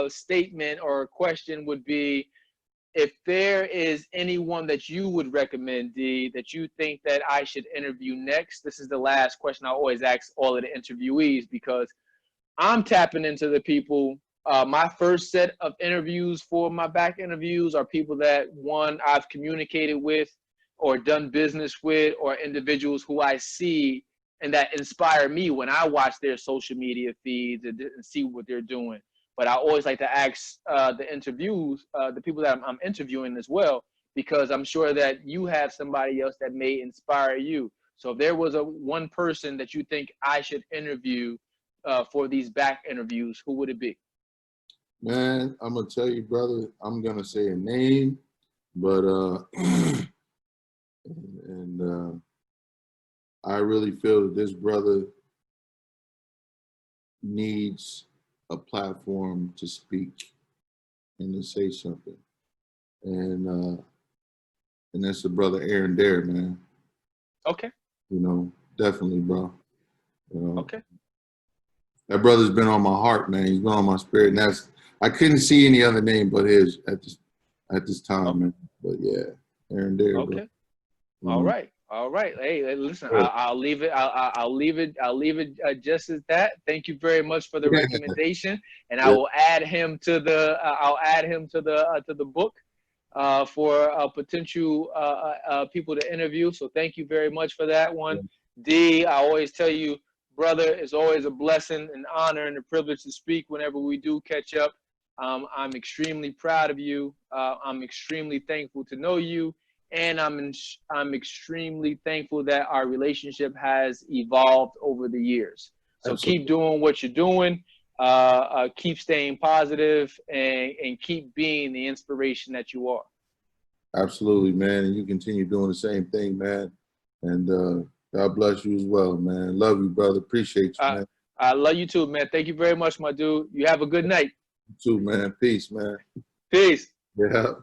statement or question would be, if there is anyone that you would recommend, D, that you think that I should interview next, this is the last question I always ask all of the interviewees, because I'm tapping into the people. My first set of interviews for my back interviews are people that, one, I've communicated with or done business with, or individuals who I see and that inspire me when I watch their social media feeds and see what they're doing. But I always like to ask the people that I'm interviewing as well, because I'm sure that you have somebody else that may inspire you. So if there was one person that you think I should interview for these back interviews, who would it be? Man, I'm gonna tell you, brother, I'm gonna say a name, but I really feel that this brother needs a platform to speak and to say something. And that's the brother Aaron Dare, man. Okay. You know, definitely, bro. You know, Okay. that brother's been on my heart, man. He's been on my spirit, and I couldn't see any other name but his at this time, man. But yeah, Aaron Dare, Okay. bro. All right. All right. Hey, listen, Sure. I'll leave it. I'll leave it. I'll leave it just as that. Thank you very much for the recommendation, and I will add him to the. I'll add him to the book for potential people to interview. So thank you very much for that one. D, I always tell you, brother, it's always a blessing, an honor, and a privilege to speak whenever we do catch up. I'm extremely proud of you. I'm extremely thankful to know you. And I'm extremely thankful that our relationship has evolved over the years. So Absolutely. Keep doing what you're doing. Keep staying positive and keep being the inspiration that you are. Absolutely, man. And you continue doing the same thing, man. And God bless you as well, man. Love you, brother. Appreciate you, man. I love you too, man. Thank you very much, my dude. You have a good night. You too, man. Peace, man. Peace. Yeah.